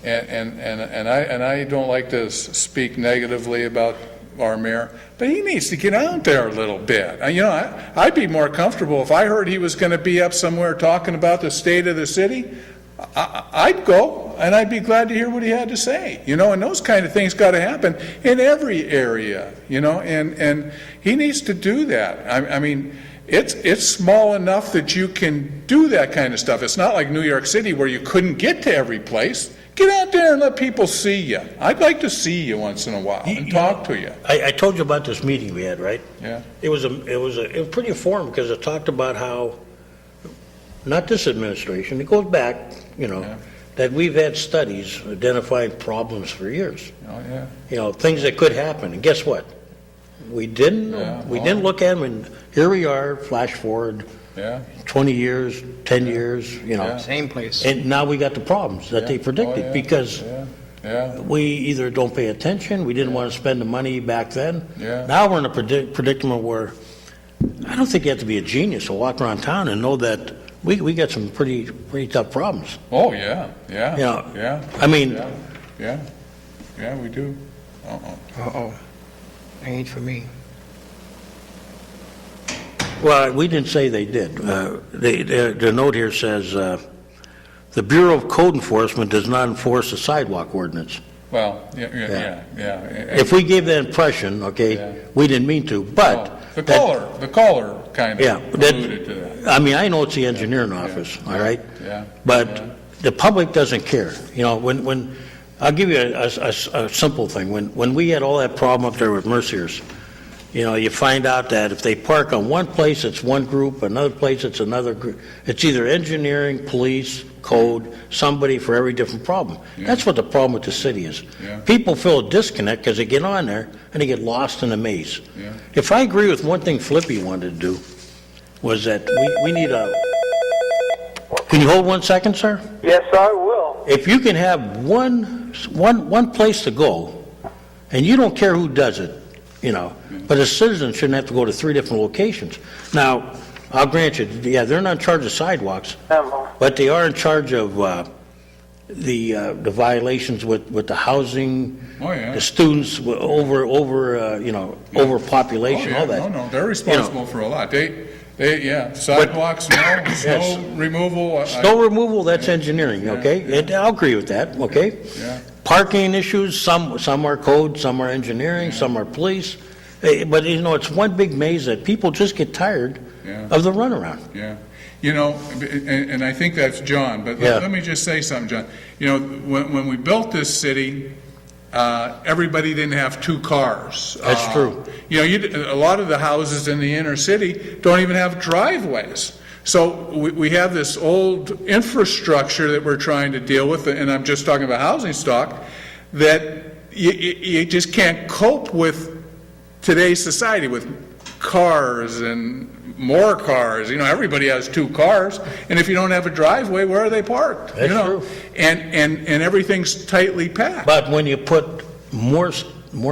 And I don't like to speak negatively about our mayor, but he needs to get out there a little bit. I'd be more comfortable if I heard he was going to be up somewhere talking about the state of the city. I'd go, and I'd be glad to hear what he had to say. And those kind of things got to happen in every area. And he needs to do that. It's small enough that you can do that kind of stuff. It's not like New York City where you couldn't get to every place. Get out there and let people see you. I'd like to see you once in a while and talk to you. I told you about this meeting we had, right? Yeah. It was pretty informative because it talked about how, not this administration, it goes back, that we've had studies identifying problems for years. Oh, yeah. Things that could happen. And guess what? We didn't look at them, and here we are, flash forward Yeah. 20 years, 10 years, Same place. and now we got the problems that they predicted Oh, yeah. because Yeah. we either don't pay attention, we didn't want to spend the money back then. Yeah. Now we're in a predicament where I don't think you have to be a genius to walk around town and know that we got some pretty tough problems. Oh, yeah. Yeah. Yeah. Yeah. Yeah. Yeah, we do. Uh-oh. Uh-oh. Ain't for me. Well, we didn't say they did. The note here says, the Bureau of Code Enforcement does not enforce the sidewalk ordinance. Well, yeah. If we gave that impression, Yeah. we didn't mean to, but. The caller kind Yeah, of alluded to that. I know it's the engineering office, all right? Yeah. But the public doesn't care. When I'll give you a simple thing. When we had all that problem up there with Merciers, you find out that if they park on one place, it's one group, another place, it's another group. It's either engineering, police, code, somebody for every different problem. Yeah. That's what the problem with the city is. Yeah. People feel a disconnect because they get on there and they get lost in a maze. Yeah. If I agree with one thing Flippy wanted to do, was that we need a... Can you hold 1 second, sir? Yes, I will. If you can have one place to go, and you don't care who does it, But a citizen shouldn't have to go to 3 different locations. Now, I'll grant you, yeah, they're not in charge of sidewalks, but they are in charge of the violations with the housing, the students overpopulation, all that. No, they're responsible for a lot. Sidewalks, snow removal. Snow removal, that's engineering, okay? And I'll agree with that, okay? Yeah. Parking issues, some are code, some are engineering, some are police. But, it's one big maze that people just get tired of the runaround. Yeah. And I think that's John, but let me just say something, John. When we built this city, everybody didn't have 2 cars. That's true. A lot of the houses in the inner city don't even have driveways. So we have this old infrastructure that we're trying to deal with, and I'm just talking about housing stock, that you just can't cope with today's society with cars and more cars. Everybody has 2 cars, and if you don't have a driveway, where are they parked? That's true. And everything's tightly packed. But when you put more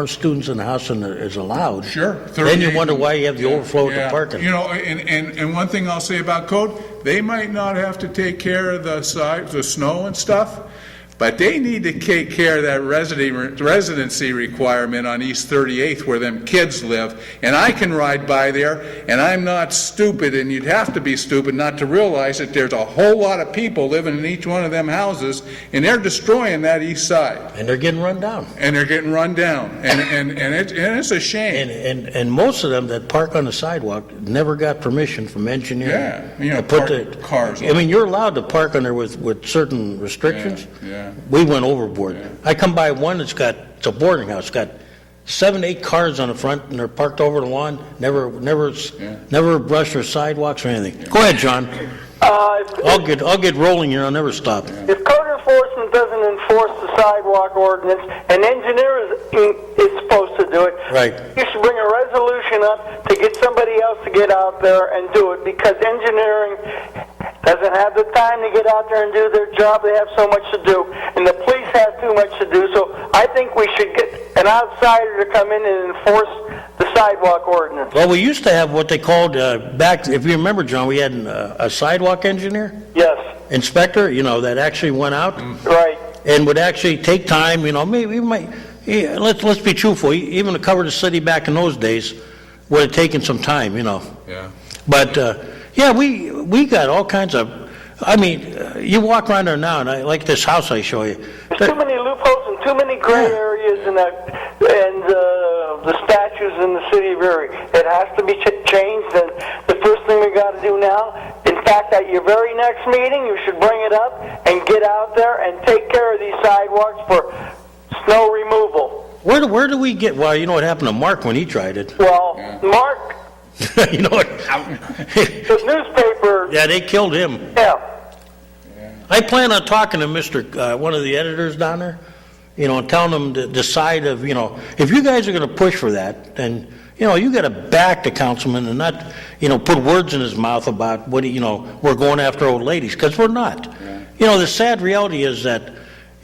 students in the house than is allowed, sure, then you wonder why you have the overflow at the parking. And one thing I'll say about code, they might not have to take care of the snow and stuff, but they need to take care of that residency requirement on East 38th where them kids live. And I can ride by there, and I'm not stupid, and you'd have to be stupid not to realize that there's a whole lot of people living in each one of them houses, and they're destroying that east side. And they're getting run down. And it's a shame. And most of them that park on the sidewalk never got permission from engineering. Yeah, to put park cars on. I mean, you're allowed to park on there with certain restrictions. Yeah. We went overboard. I come by one it's a boarding house. It's got 7, 8 cars on the front, and they're parked over the lawn. Never brush their sidewalks or anything. Go ahead, John. I'll get rolling here. I'll never stop. If code enforcement doesn't enforce the sidewalk ordinance, an engineer is supposed to do it. Right. You should bring a resolution up to get somebody else to get out there and do it, because engineering doesn't have the time to get out there and do their job. They have so much to do, and the police have too much to do. So I think we should get an outsider to come in and enforce the sidewalk ordinance. Well, we used to have what they called back. If you remember, John, we had a sidewalk engineer. Yes. Inspector, that actually went out. Right. And would actually take time. Maybe we might. Yeah, let's be truthful. Even to cover the city back in those days would have taken some time. Yeah. But we got all kinds of. I mean, you walk around there now, and I like this house I show you. There's too many loopholes and too many gray areas, and the statutes in the city of Erie. It has to be changed, and the first thing we got to do now, in fact, at your very next meeting, you should bring it up and get out there and take care of these sidewalks for snow removal. Where do we get? Well, you know what happened to Mark when he tried it. Well, Mark. You know what? The newspaper. Yeah, they killed him. Yeah. I plan on talking to one of the editors down there, and telling them to decide if you guys are going to push for that, then, you got to back the councilman and not, put words in his mouth about what, we're going after old ladies, because we're not. Yeah. The sad reality is that,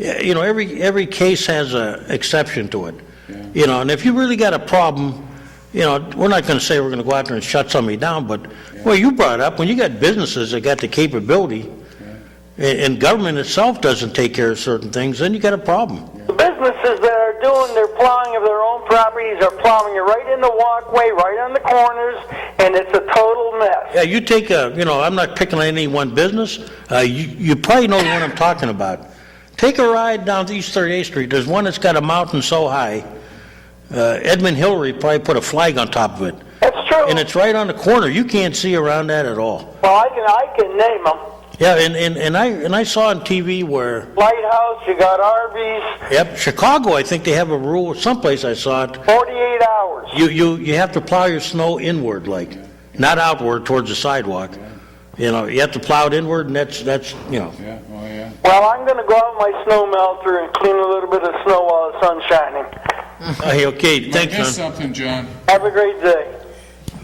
every case has an exception to it. Yeah. And if you really got a problem, we're not going to say we're going to go out there and shut somebody down, but, well, you brought it up, when you got businesses that got the capability, and government itself doesn't take care of certain things, then you got a problem. The businesses that are doing their plowing of their own properties are plowing it right in the walkway, right on the corners, and it's a total mess. Yeah, you take I'm not picking on any one business. You probably know the one I'm talking about. Take a ride down to East 38th Street. There's one that's got a mountain so high. Edmund Hillary probably put a flag on top of it. That's true. And it's right on the corner. You can't see around that at all. Well, I can name them. Yeah, and I saw on TV where Lighthouse, you got Arby's. Yep, Chicago. I think they have a rule. Someplace I saw it. 48 hours. You have to plow your snow inward, not outward towards the sidewalk. You have to plow it inward, and that's. Yeah. Oh yeah. Well, I'm going to go out with my snow melter and clean a little bit of snow while the sun's shining. Hey, okay, thanks, John. son. John. Have a great day.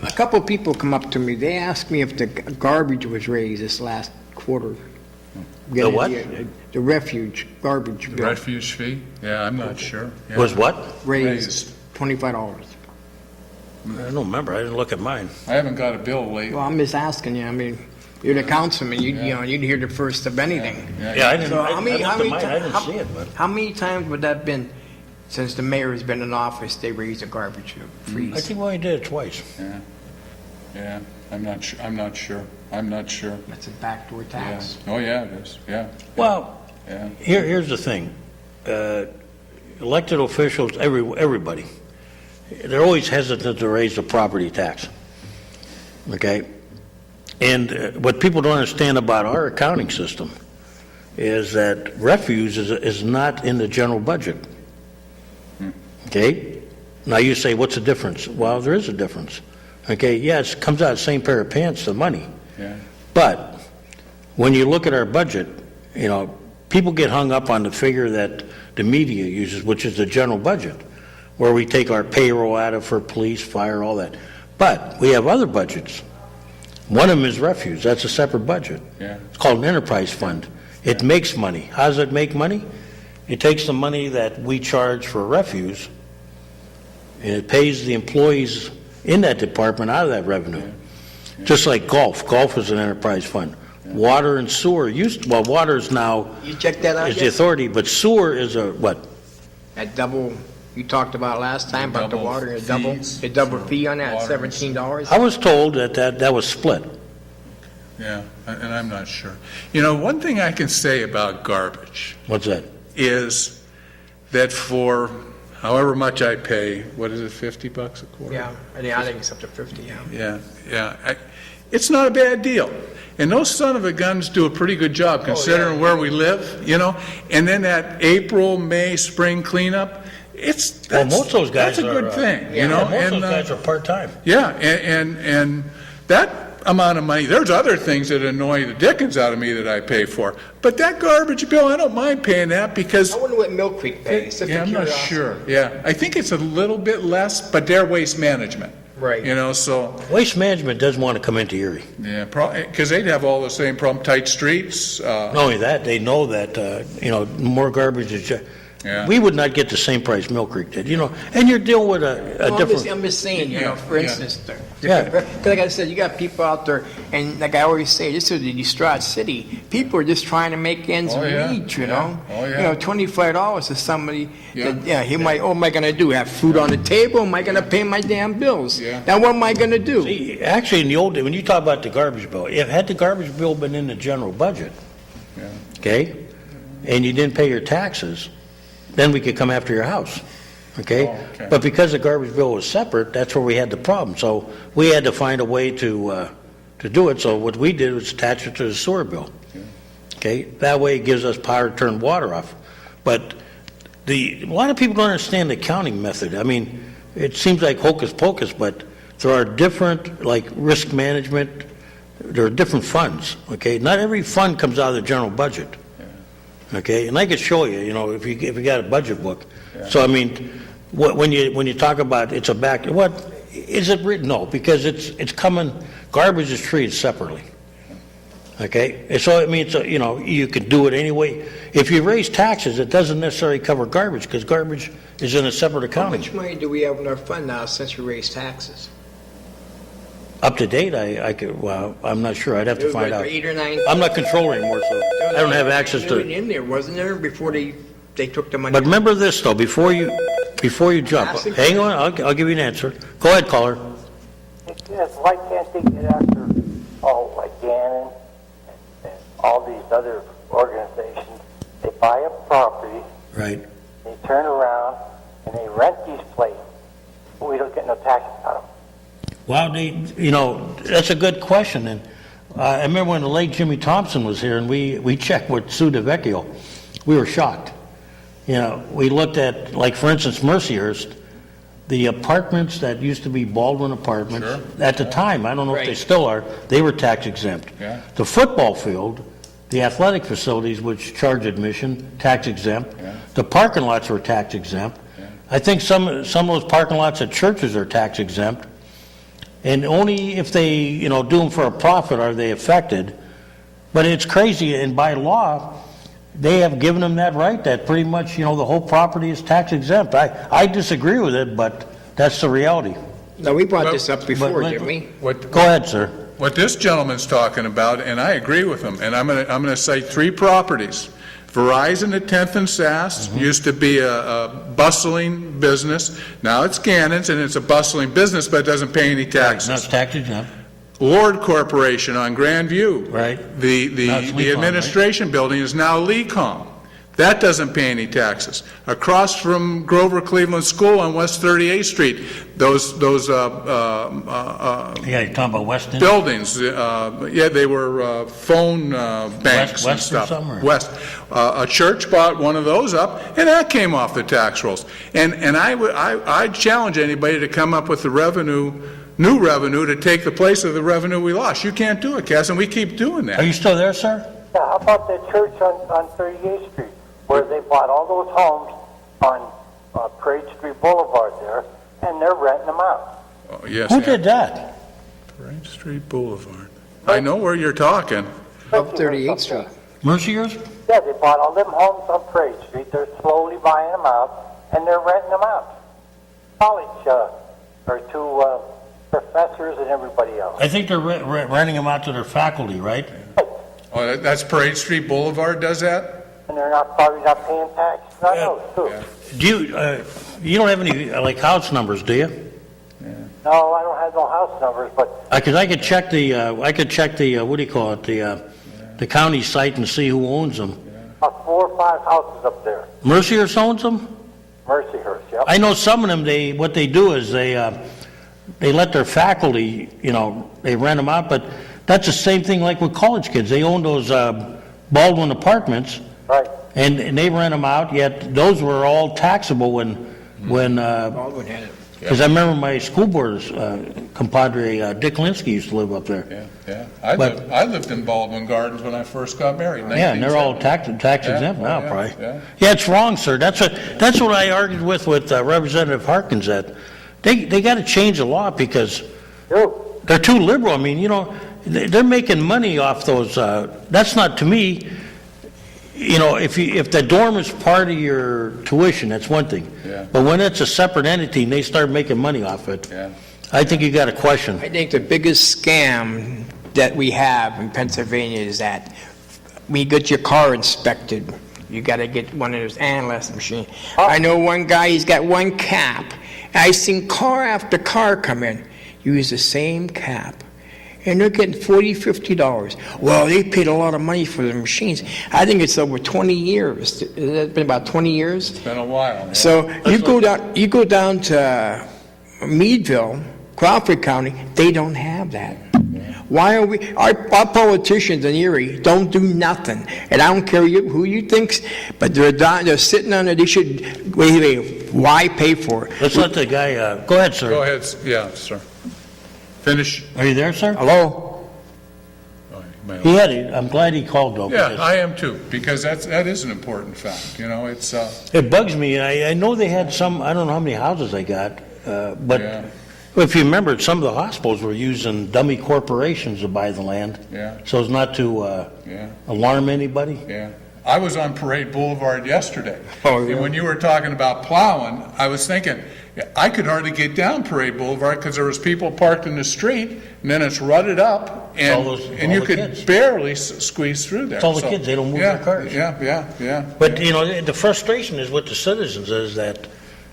A couple of people come up to me. They asked me if the garbage was raised this last quarter. The what? The refuge garbage bill. Refuge fee? Yeah, I'm not sure. Yeah. Was what? Raised $25. I don't remember, I didn't look at mine. I haven't got a bill lately. Well, I'm just asking you, I mean, you're the councilman, you know, you'd hear the first of anything. Yeah, I didn't, So I how many, looked how at many, mine, I didn't see it, but. how many times would that been since the mayor has been in office, they raised the garbage I fees? think we only did it twice. Yeah, I'm not sure. That's a backdoor Yeah. tax. Oh, yeah, it is, yeah. Well, Yeah. here's the thing. Elected officials, everybody, they're always hesitant to raise the property tax. Okay? And what people don't understand about our accounting system is that refuse is not in the general budget. Okay? Now you say, what's the difference? Well, there is a difference. Okay, yes, it comes out of the same pair of pants, the money. Yeah. But when you look at our budget, you know, people get hung up on the figure that the media uses, which is the general budget, where we take our payroll out of for police, fire, all that. But we have other budgets. One of them is refuse. That's a separate budget. Yeah. It's called an enterprise fund. It makes money. How does it make money? It takes the money that we charge for refuse, and it pays the employees in that department out of that revenue. Just like golf. Golf is an enterprise fund. Water and sewer water is now You checked that out is the yet? authority, but sewer is a what? That double, you talked about last time, about the Double water, fees the double for fee on that, water and $17? I was told that was split. Yeah, and I'm not sure. You know, one thing I can say about garbage What's that? is that for however much I pay, what is it, $50 a quarter? Yeah, I think it's up to 50, yeah. Yeah. It's not a bad deal. And those son of a guns do a pretty good job considering where we live, you know? And then that April, May, spring cleanup, most of those guys that's a good are, thing, Yeah, you know? most of those guys are part-time. Yeah, and that amount of money, there's other things that annoy the dickens out of me that I pay for. But that garbage bill, I don't mind paying that because... I wonder what Mill Creek pays. Yeah, I'm not sure. Yeah, I think it's a little bit less, but they're waste management. Right. You know, so, Waste management doesn't want to come into Erie. yeah, because they'd have all the same problem, tight streets. Not only that, they know that, more garbage is Yeah. we would not get the same price Mill Creek did, you know, and you're dealing with a different... I'm just saying, you know, for Yeah. instance, Yeah. because like I said, you got people out there, and like I always say, this is a distraught city. People are just trying to make ends Oh, yeah. meet, you know? Yeah. Oh, yeah. You know, $25 to somebody, Yeah. he might, what am I gonna do? Have food on the table? Am I gonna pay my damn bills? Yeah. Now what am I gonna do? See, actually, in the old day, when you talk about the garbage bill, had the garbage bill been in the general budget, Yeah. okay, and you didn't pay your taxes, then we could come after your house, okay? Oh, okay. But because the garbage bill was separate, that's where we had the problem. So we had to find a way to do it. So what we did was attach it to the sewer bill, okay? That way it gives us power to turn water off. But a lot of people don't understand the accounting method. I mean, it seems like hocus pocus, but there are different, like risk management, there are different funds, okay? Not every fund comes out of the general budget. Okay, and I could show you, you know, if you got a budget book. So I mean, when you talk about it's a back, what is it written? No, because it's coming. Garbage is treated separately. Okay, and so I mean, you could do it anyway. If you raise taxes, it doesn't necessarily cover garbage because garbage is in a separate How accounting. much money do we have in our fund now since we raised taxes? Up to date, I'm not sure. I'd have to find out. 8 or 9. I'm not controller anymore, so I don't have access to it. In there, wasn't there, before they took the money? But remember this though, before you jump, hang on, I'll give you an answer. Go ahead, caller. Yes, why can't they get after, like Gannon and all these other organizations? They buy a property, Right. they turn around, and they rent these places. We don't get no taxes out of them. Well, that's a good question. And I remember when the late Jimmy Thompson was here and we checked with Sue DeVecchio, we were shocked. You know, we looked at, like, for instance, Mercyhurst, the apartments that used to be Baldwin apartments, at the time, I don't know if they Right. still are, they were tax exempt. Yeah. The football field, the athletic facilities, which charge admission, tax exempt. Yeah. The parking lots were tax exempt. I think some of those parking lots at churches are tax exempt. And only if they, do them for a profit are they affected. But it's crazy, and by law, they have given them that right, that pretty much, the whole property is tax exempt. I disagree with it, but that's the reality. No, we brought this up before, but- didn't we? Go ahead, sir. What this gentleman's talking about, and I agree with him, and I'm gonna cite 3 properties. Verizon at 10th and Sass used to be a bustling business. Now it's Gannon's, and it's a bustling business, but it doesn't pay any taxes. That's taxes, yeah. Lord Corporation on Grandview. Right. The Now it's Lecom, administration building is now Lecom. That doesn't pay any taxes. Across from Grover Cleveland School on West 38th Street, those Yeah, you're talking about Weston? buildings, they were phone banks and West or stuff. somewhere? West. A church bought one of those up, and that came off the tax rolls. And I'd challenge anybody to come up with the new revenue to take the place of the revenue we lost. You can't do it, Cass, and we keep doing Are that. you still there, sir? Yeah, how about that church on 38th Street, where they bought all those homes on Parade Street Boulevard there, and they're renting them out? Oh, yes, Who yeah. did that? Parade Street Boulevard. I know where you're talking. Up 38th Street. Mercier's? Yeah, they bought all them homes on Parade Street. They're slowly buying them out, and they're renting them out. College, or to professors and everybody else. I think they're renting them out to their faculty, right? Oh, that's Parade Street Boulevard does that? And they're probably not paying taxes on those, too. Yeah. Do you don't have any, like, house numbers, do you? No, I don't have no house numbers, but Because I could check the, what do you call it, the county site and see who owns them. about 4 or 5 houses up there. Mercier's owns them? Mercyhurst, yep. I know some of them, what they do is they let their faculty, they rent them out, but that's the same thing like with college kids. They own those Baldwin apartments, Right. and they rent them out, yet those were all taxable when Baldwin had it. because I remember my school board's compadre, Dick Linsky, used to live up there. Yeah. But- I lived in Baldwin Gardens when I first got married. Yeah, and they're all 1970. tax exempt Yeah, now, yeah, probably. yeah. Yeah, it's wrong, sir. That's what I argued with Representative Harkins, that they got to change the law because True. they're too liberal. I mean, they're making money off those. That's not, to me, if the dorm is part of your tuition, that's one thing. Yeah. But when it's a separate entity and they start making money off it, Yeah. I think you got a question. I think the biggest scam that we have in Pennsylvania is that we get your car inspected. You got to get one of those analyst machines. I know one guy, he's got one cap. I've seen car after car come in, use the same cap. And they're getting $40, $50. Well, they paid a lot of money for the machines. I think it's over 20 years. It's been about 20 years. It's been a while. Yeah. So you go down to Meadville, Crawford County, they don't have that. Why are we, our politicians in Erie don't do nothing. And I don't care who you think, but they're sitting on it, they should, wait, why pay for it? Let's let the guy, go ahead, sir. Go ahead. Yeah, sir. Finish. Are you there, sir? Hello? Oh, you may- I'm glad he called, though. Yeah, because I am too, because that is an important fact. It's It bugs me. I know they had some, I don't know how many houses they got, but Yeah. if you remember, some of the hospitals were using dummy corporations to buy the land. Yeah. So as not to yeah. alarm anybody. Yeah. I was on Parade Boulevard yesterday. Oh, yeah. And when you were talking about plowing, I was thinking, I could hardly get down Parade Boulevard because there was people parked in the street, and then it's rutted up, and all you the could kids. barely squeeze through there. It's all the kids. They don't move yeah, their cars. Yeah. But, the frustration is with the citizens is that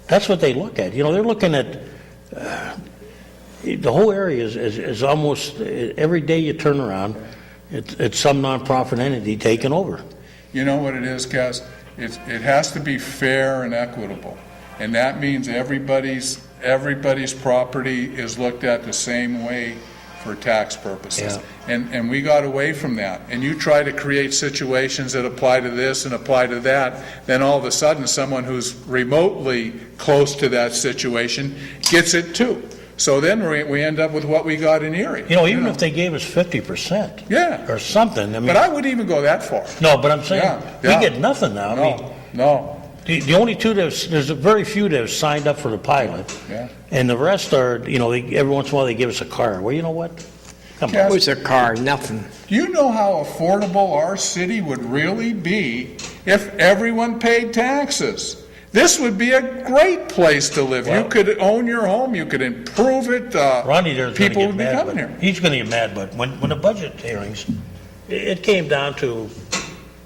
that's what they look at. They're looking at, the whole area is almost, every day you turn around, it's some nonprofit entity taking over. You know what it is, Cass? It has to be fair and equitable. And that means everybody's property is looked at the same way for tax purposes. Yeah. And we got away from that. And you try to create situations that apply to this and apply to that, then all of a sudden someone who's remotely close to that situation gets it too. So then we end up with what we got in Erie. Even if they gave us 50%. Yeah. Or something, I mean. But I wouldn't even go that far. No, but I'm saying, Yeah. we get nothing now. No. The only two there's very few that have signed up for the pilot. Yeah. And the rest are, every once in a while they give us a car. Well, you know what? Come on. Yes. What's a car? Nothing. Do you know how affordable our city would really be if everyone paid taxes? This would be a great place to live. You Well- could own your home, you could improve it, Ronnie there's going to people get would be mad. coming but- here. He's going to get mad, but when the budget hearings, it came down to,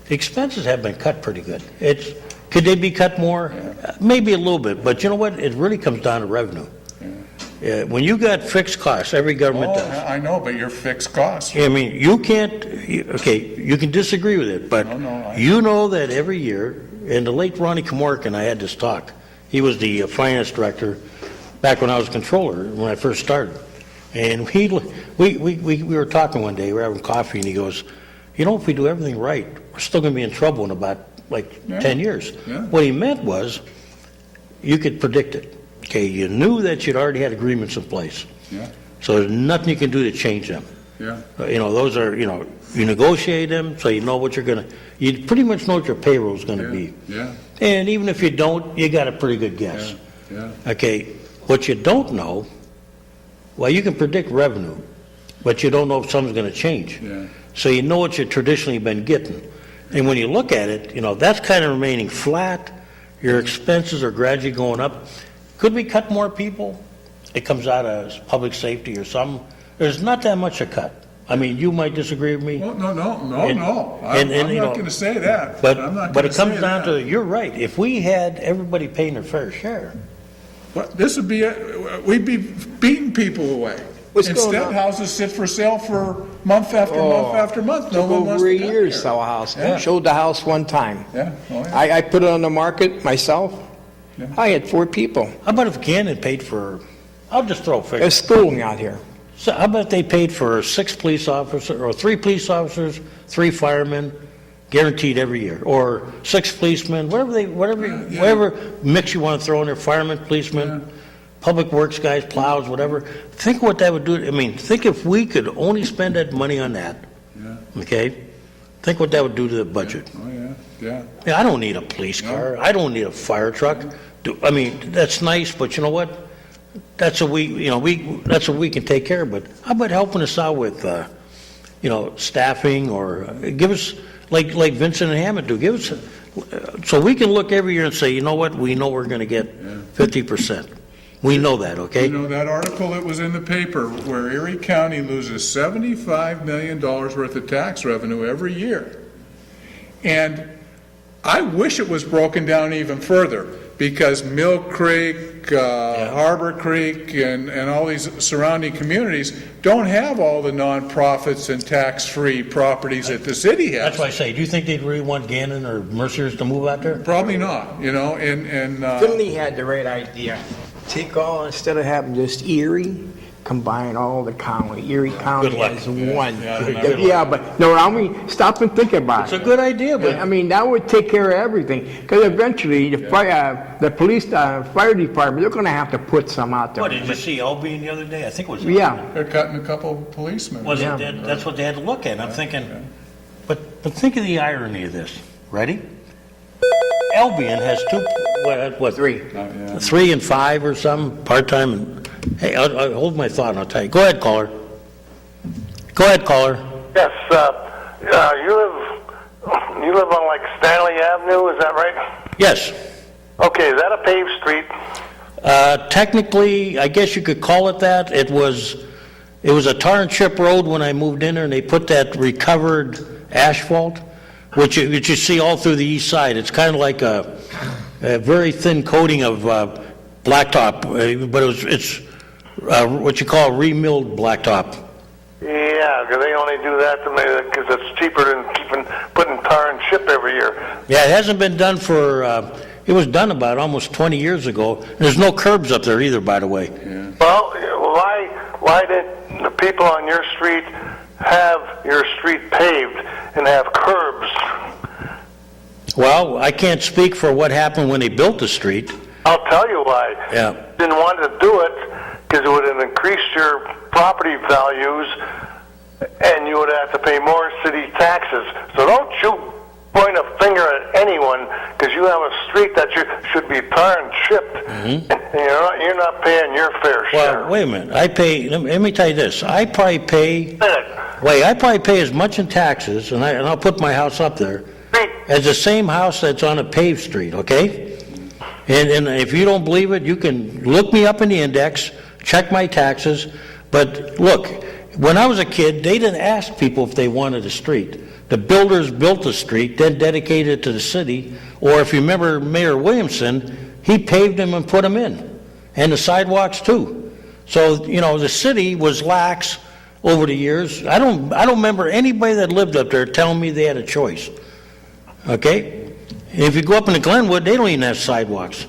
the expenses have been cut pretty good. Could they be cut more? Maybe a little bit, but you know what? It really comes down to revenue. When you got fixed costs, every government Oh, does. I know, but your fixed costs. I mean, you can't, okay, you can disagree with it, but No, you know that every year, and the late Ronnie Comork and I had this talk. He was the finance director back when I was controller, when I first started. And we were talking one day, we were having coffee, and he goes, you know, if we do everything right, we're still going to be in trouble in about, 10 years. Yeah. What he meant was, you could predict it. Okay, you knew that you'd already had agreements in place. Yeah, So there's nothing you can do to change them. yeah. Those are, you negotiate them, so you know what you pretty much know what your payroll's gonna be. Yeah, And even if you don't, you got a pretty good guess. yeah. Okay, what you don't know, well, you can predict revenue, but you don't know if something's gonna change. Yeah. So you know what you've traditionally been getting. And when you look at it, that's kind of remaining flat, your expenses are gradually going up. Could we cut more people? It comes out of public safety or something. There's not that much a cut. I mean, you might disagree with me. Well, no. And- I'm and, not going to say that. I'm But not but gonna it comes say down that. to, you're right, if we had everybody paying their fair share, Well, this would be, we'd be beating people away. What's going Instead, on? houses sit for sale for month after month after month. No Took one wants over to a come year to here. sell a house. Yeah. Showed the house one time. Yeah, oh, yeah. I put it on the market myself. Yeah. I had 4 people. how about if Gannon paid for, I'll just throw a figure. There's schooling out here. So how about they paid for 6 police officers, or 3 police officers, 3 firemen, guaranteed every year, or 6 policemen, whatever mix you want to throw in there, firemen, policemen, public works guys, plows, whatever. Think what that would do. I mean, think if we could only spend that money on that, okay? Think what that would do to the budget. Oh, yeah. Yeah, I don't need a police car. I don't need a fire truck. I mean, that's nice, but you know what? That's what that's what we can take care of. But how about helping us out with, staffing, or give us, like Vincent and Hammond do, give us, so we can look every year and say, you know what? We know we're going to get 50%. We know that, okay? You know, that article that was in the paper where Erie County loses $75 million worth of tax revenue every year. And I wish it was broken down even further, because Mill Creek, Harbor Creek, and all these surrounding communities don't have all the nonprofits and tax-free properties that the city has. That's why I say, do you think they'd really want Gannon or Mercer's to move out there? Probably not, and Finley had the right idea. Take all, instead of having just Erie, combine all the county. Erie County Good luck. as one. Good Yeah, but, no, I mean, stop and think about It's it. a good idea, but I mean, that would take care of everything, because eventually, the police, fire department, they're gonna have to put some out there. what, did you see Albion the other day? I think it was. Yeah, they're cutting a couple of policemen. That's what they had to look at. I'm thinking, but think of the irony of this. Ready? Albion has 3. 3 and 5 or something, part-time. And hey, I'll hold my thought and I'll tell you. Go ahead, caller. Yes, you live on like Stanley Avenue, is that right? Yes. Okay, is that a paved street? Technically, I guess you could call it that. It was a tar and chip road when I moved in there, and they put that recovered asphalt, which you see all through the east side. It's kind of like a very thin coating of blacktop, but it's what you call remilled blacktop. Yeah, because they only do that because it's cheaper than putting tar and chip every year. Yeah, it hasn't been done for, it was done about almost 20 years ago. There's no curbs up there either, by the way. Well, why did the people on your street have your street paved and have curbs? Well, I can't speak for what happened when they built the street. I'll tell you why. Yeah. Didn't want to do it because it would have increased your property values and you would have to pay more city taxes. So don't you point a finger at anyone because you have a street that should be tar and chipped, and you're not paying your fair share. Well, wait a minute. Let me tell you this. I probably pay as much in taxes, and I'll put my house up there, as the same house that's on a paved street, okay? And if you don't believe it, you can look me up in the index, check my taxes. But look, when I was a kid, they didn't ask people if they wanted a street. The builders built the street, then dedicated it to the city. Or if you remember Mayor Williamson, he paved them and put them in. And the sidewalks too. So, you know, the city was lax over the years. I don't remember anybody that lived up there telling me they had a choice. Okay? And if you go up into Glenwood, they don't even have sidewalks.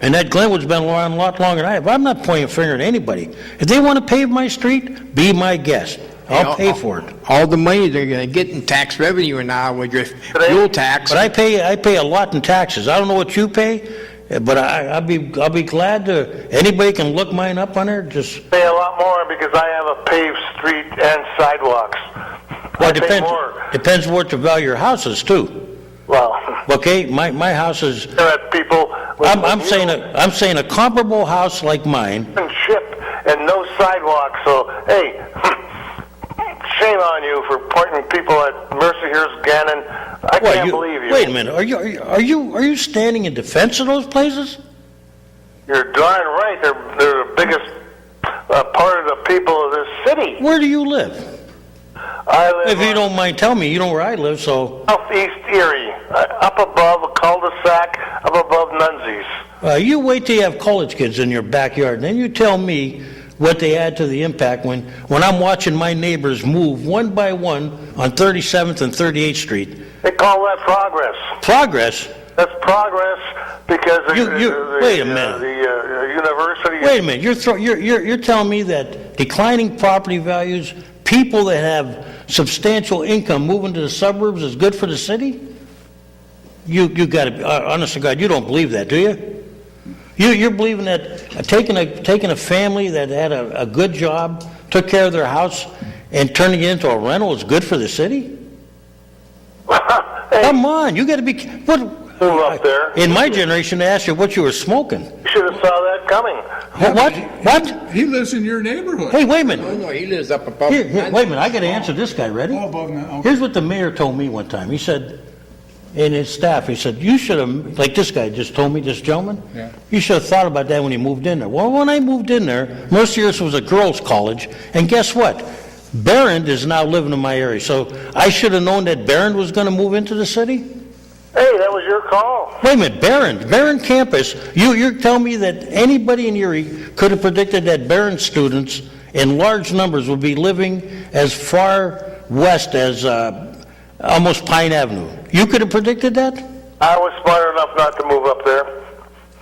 And that Glenwood's been around a lot longer than I have. I'm not pointing a finger at anybody. If they want to pave my street, be my guest. I'll pay for it. All the money they're going to get in tax revenue now with your fuel tax. But I pay a lot in taxes. I don't know what you pay, but I'll be glad to. Anybody can look mine up on there. Just pay a lot more because I have a paved street and sidewalks. Well, it depends what the value of your house is too. Well, okay, my house is. People. I'm saying a comparable house like mine. And chip and no sidewalks. So hey, shame on you for pointing people at Mercyhurst, Gannon. I can't believe you. Wait a minute. Are you standing in defense of those places? You're darn right. They're the biggest part of the people of this city. Where do you live? I live. If you don't mind telling me, you know where I live, so. Southeast Erie, up above a cul-de-sac, up above Nunzies. You wait till you have college kids in your backyard, and then you tell me what they add to the impact when I'm watching my neighbors move one by one on 37th and 38th Street. They call that progress. Progress? That's progress because wait a minute. The university. Wait a minute. You're telling me that declining property values, people that have substantial income moving to the suburbs is good for the city? You got to, honest to God, you don't believe that, do you? You're believing that taking a family that had a good job, took care of their house, and turning it into a rental is good for the city? Hey, come on, you got to be. What? Move up there. In my generation, they asked you what you were smoking. You should have saw that coming. What? He lives in your neighborhood. Hey, wait a minute. No, he lives up above. Here, wait a minute. I got to answer this guy. Ready? Oh, above now. Okay. Here's what the mayor told me one time. He said, and his staff, he said, you should have, like this guy just told me, this gentleman, you should have thought about that when you moved in there. Well, when I moved in there, Mercyhurst was a girls' college, and guess what? Barron is now living in my area, so I should have known that Barron was going to move into the city? Hey, that was your call. Wait a minute, Barron campus, you're telling me that anybody in Erie could have predicted that Barron students in large numbers would be living as far west as almost Pine Avenue. You could have predicted that? I was smart enough not to move up there.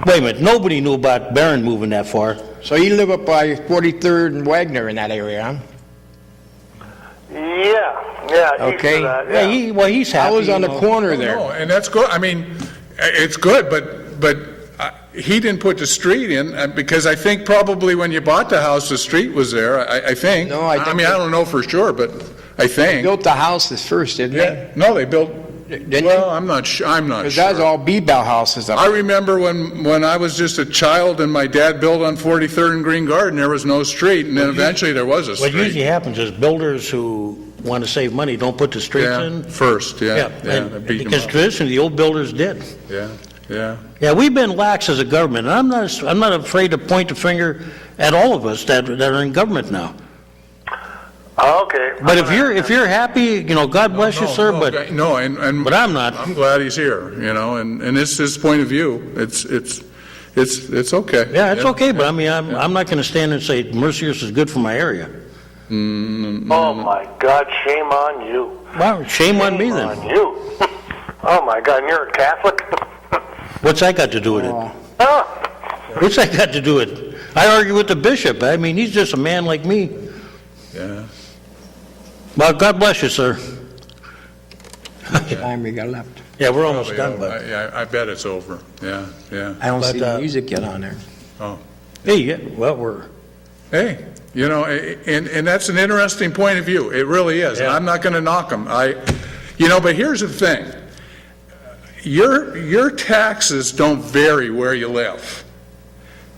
Wait a minute, nobody knew about Barron moving that far. So you live up by 43rd and Wagner in that area, huh? Yeah. Okay. East of that, Yeah, he's happy. I was on the corner there. No, and that's good. I mean, it's good, but he didn't put the street in because I think probably when you bought the house, the street was there. I think. No, I mean, I don't know for sure, but I think. They built the houses first, didn't they? No, they built. Didn't Well, I'm not sure. Because that's all B-Bell houses up I there. remember when I was just a child and my dad built on 43rd and Green Garden, there was no street, and then eventually there was a street. What usually happens is builders who want to save money don't put the streets in. First, and they beat them because up. traditionally the old builders did. Yeah. Yeah, we've been lax as a government, and I'm not afraid to point the finger at all of us that are in government now. Okay. But if you're happy, God bless you, sir. But I'm not. I'm glad he's here, and it's his point of view. It's okay. Yeah, it's okay. But I mean, I'm not going to stand and say Mercyhurst is good for my area. Oh my God! Shame on you. Well, shame on me then. On you. Oh my God! And you're a Catholic. What's that got to do with it? What's that got to do with it? I argue with the bishop. I mean, he's just a man like me. Yeah. Well, God bless you, sir. Time we got left. Yeah, we're almost Probably, done, but. I bet it's over. Yeah. I don't see But, the music yet on there. Oh. Hey, yeah, well, we're. Hey, and that's an interesting point of view. It really is. And Yeah. I'm not going to knock them. But here's the thing. Your taxes don't vary where you live.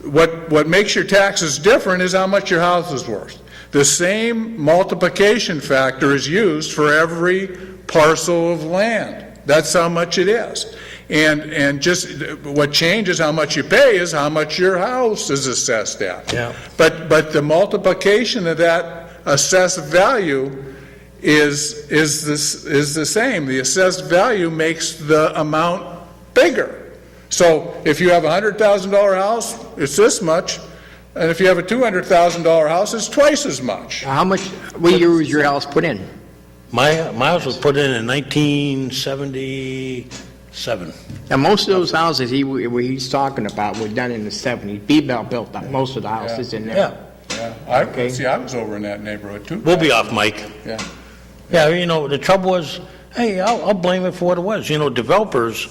What makes your taxes different is how much your house is worth. The same multiplication factor is used for every parcel of land. That's how much it is. and just what changes how much you pay is how much your house is assessed at. Yeah. But the multiplication of that assessed value is the same. The assessed value makes the amount bigger. So if you have a $100,000 house, it's this much, and if you have a $200,000 house, it's twice as much. What year was your house put in? My house was put in 1977. Now, most of those houses he's talking about were done in the 70s. B-Bell built up most of the houses in there. Yeah. Yeah, Okay. I was over in that neighborhood too. We'll be off, Mike. Yeah. Yeah, the trouble was, hey, I'll blame it for what it was. Developers,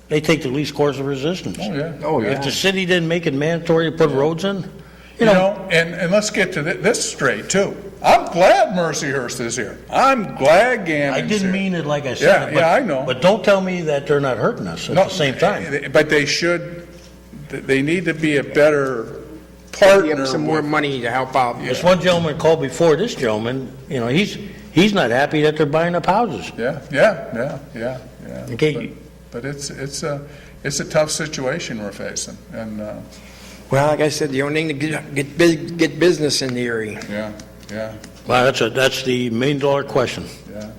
they take the least course of resistance. Oh, yeah. Oh, yeah. If the city didn't make it mandatory to put roads in, And let's get to this straight too. I'm glad Mercyhurst is here. I'm glad Gammon's I didn't here. mean it like I said. Yeah, I know. But don't tell me that they're not hurting us at the same time. But they need to be a better partner. Give some more money to help out. This one gentleman called before this gentleman, he's not happy that they're buying up houses. Yeah. Okay. But it's a tough situation we're facing, and Well, like I said, the only thing to get business in the area. yeah. Well, that's the $1 million question.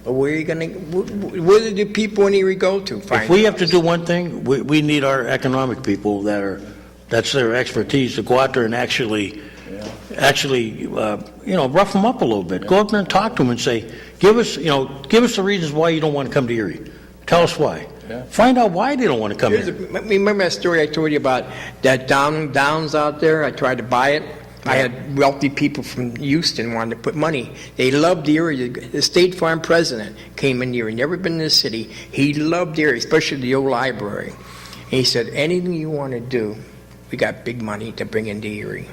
But where are where do the people in Erie go to? If we have to do one thing, we need our economic people that's their expertise to go out there and actually, rough them up a little bit. Go up there and talk to them and say, give us the reasons why you don't want to come to Erie. Tell us why. Yeah. Find out why they don't want to come here. Remember that story I told you about that Downs out there? I tried to buy it. I had wealthy people from Houston wanted to put money. They loved the area. The State Farm president came in here. He'd never been in the city. He loved the area, especially the old library. And he said, anything you want to do, we got big money to bring into Erie.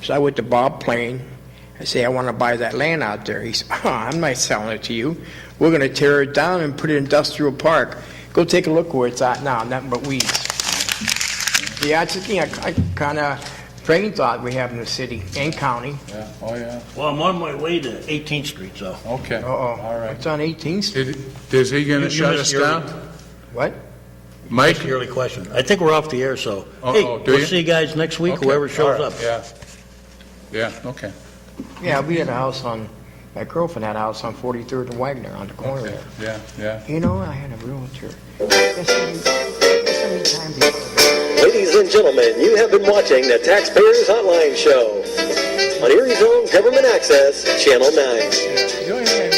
So I went to Bob Plain. I say, I want to buy that land out there. He said, I'm not selling it to you. We're going to tear it down and put it in industrial park. Go take a look where it's at now, nothing but weeds. Yeah, it's a thing I kind of train thought we have in the city and county. Yeah. Oh, yeah. Well, I'm on my way to 18th Street, so. Okay. Uh-oh. All right. It's on 18th Street. Is he going to You shut missed us your- down? What? Mike? That's the early question. I think we're off the air, so. Uh-oh, Hey, do we'll you? see you guys next week, Okay, whoever shows all up. right, Yeah, okay. Yeah, we had a house my girlfriend had a house on 43rd and Wagner on the corner there. Yeah. I had a realtor. Guess how many times he called me? Ladies and gentlemen, you have been watching the Taxpayers Hotline Show on Erie's own Government Access, Channel 9. The only thing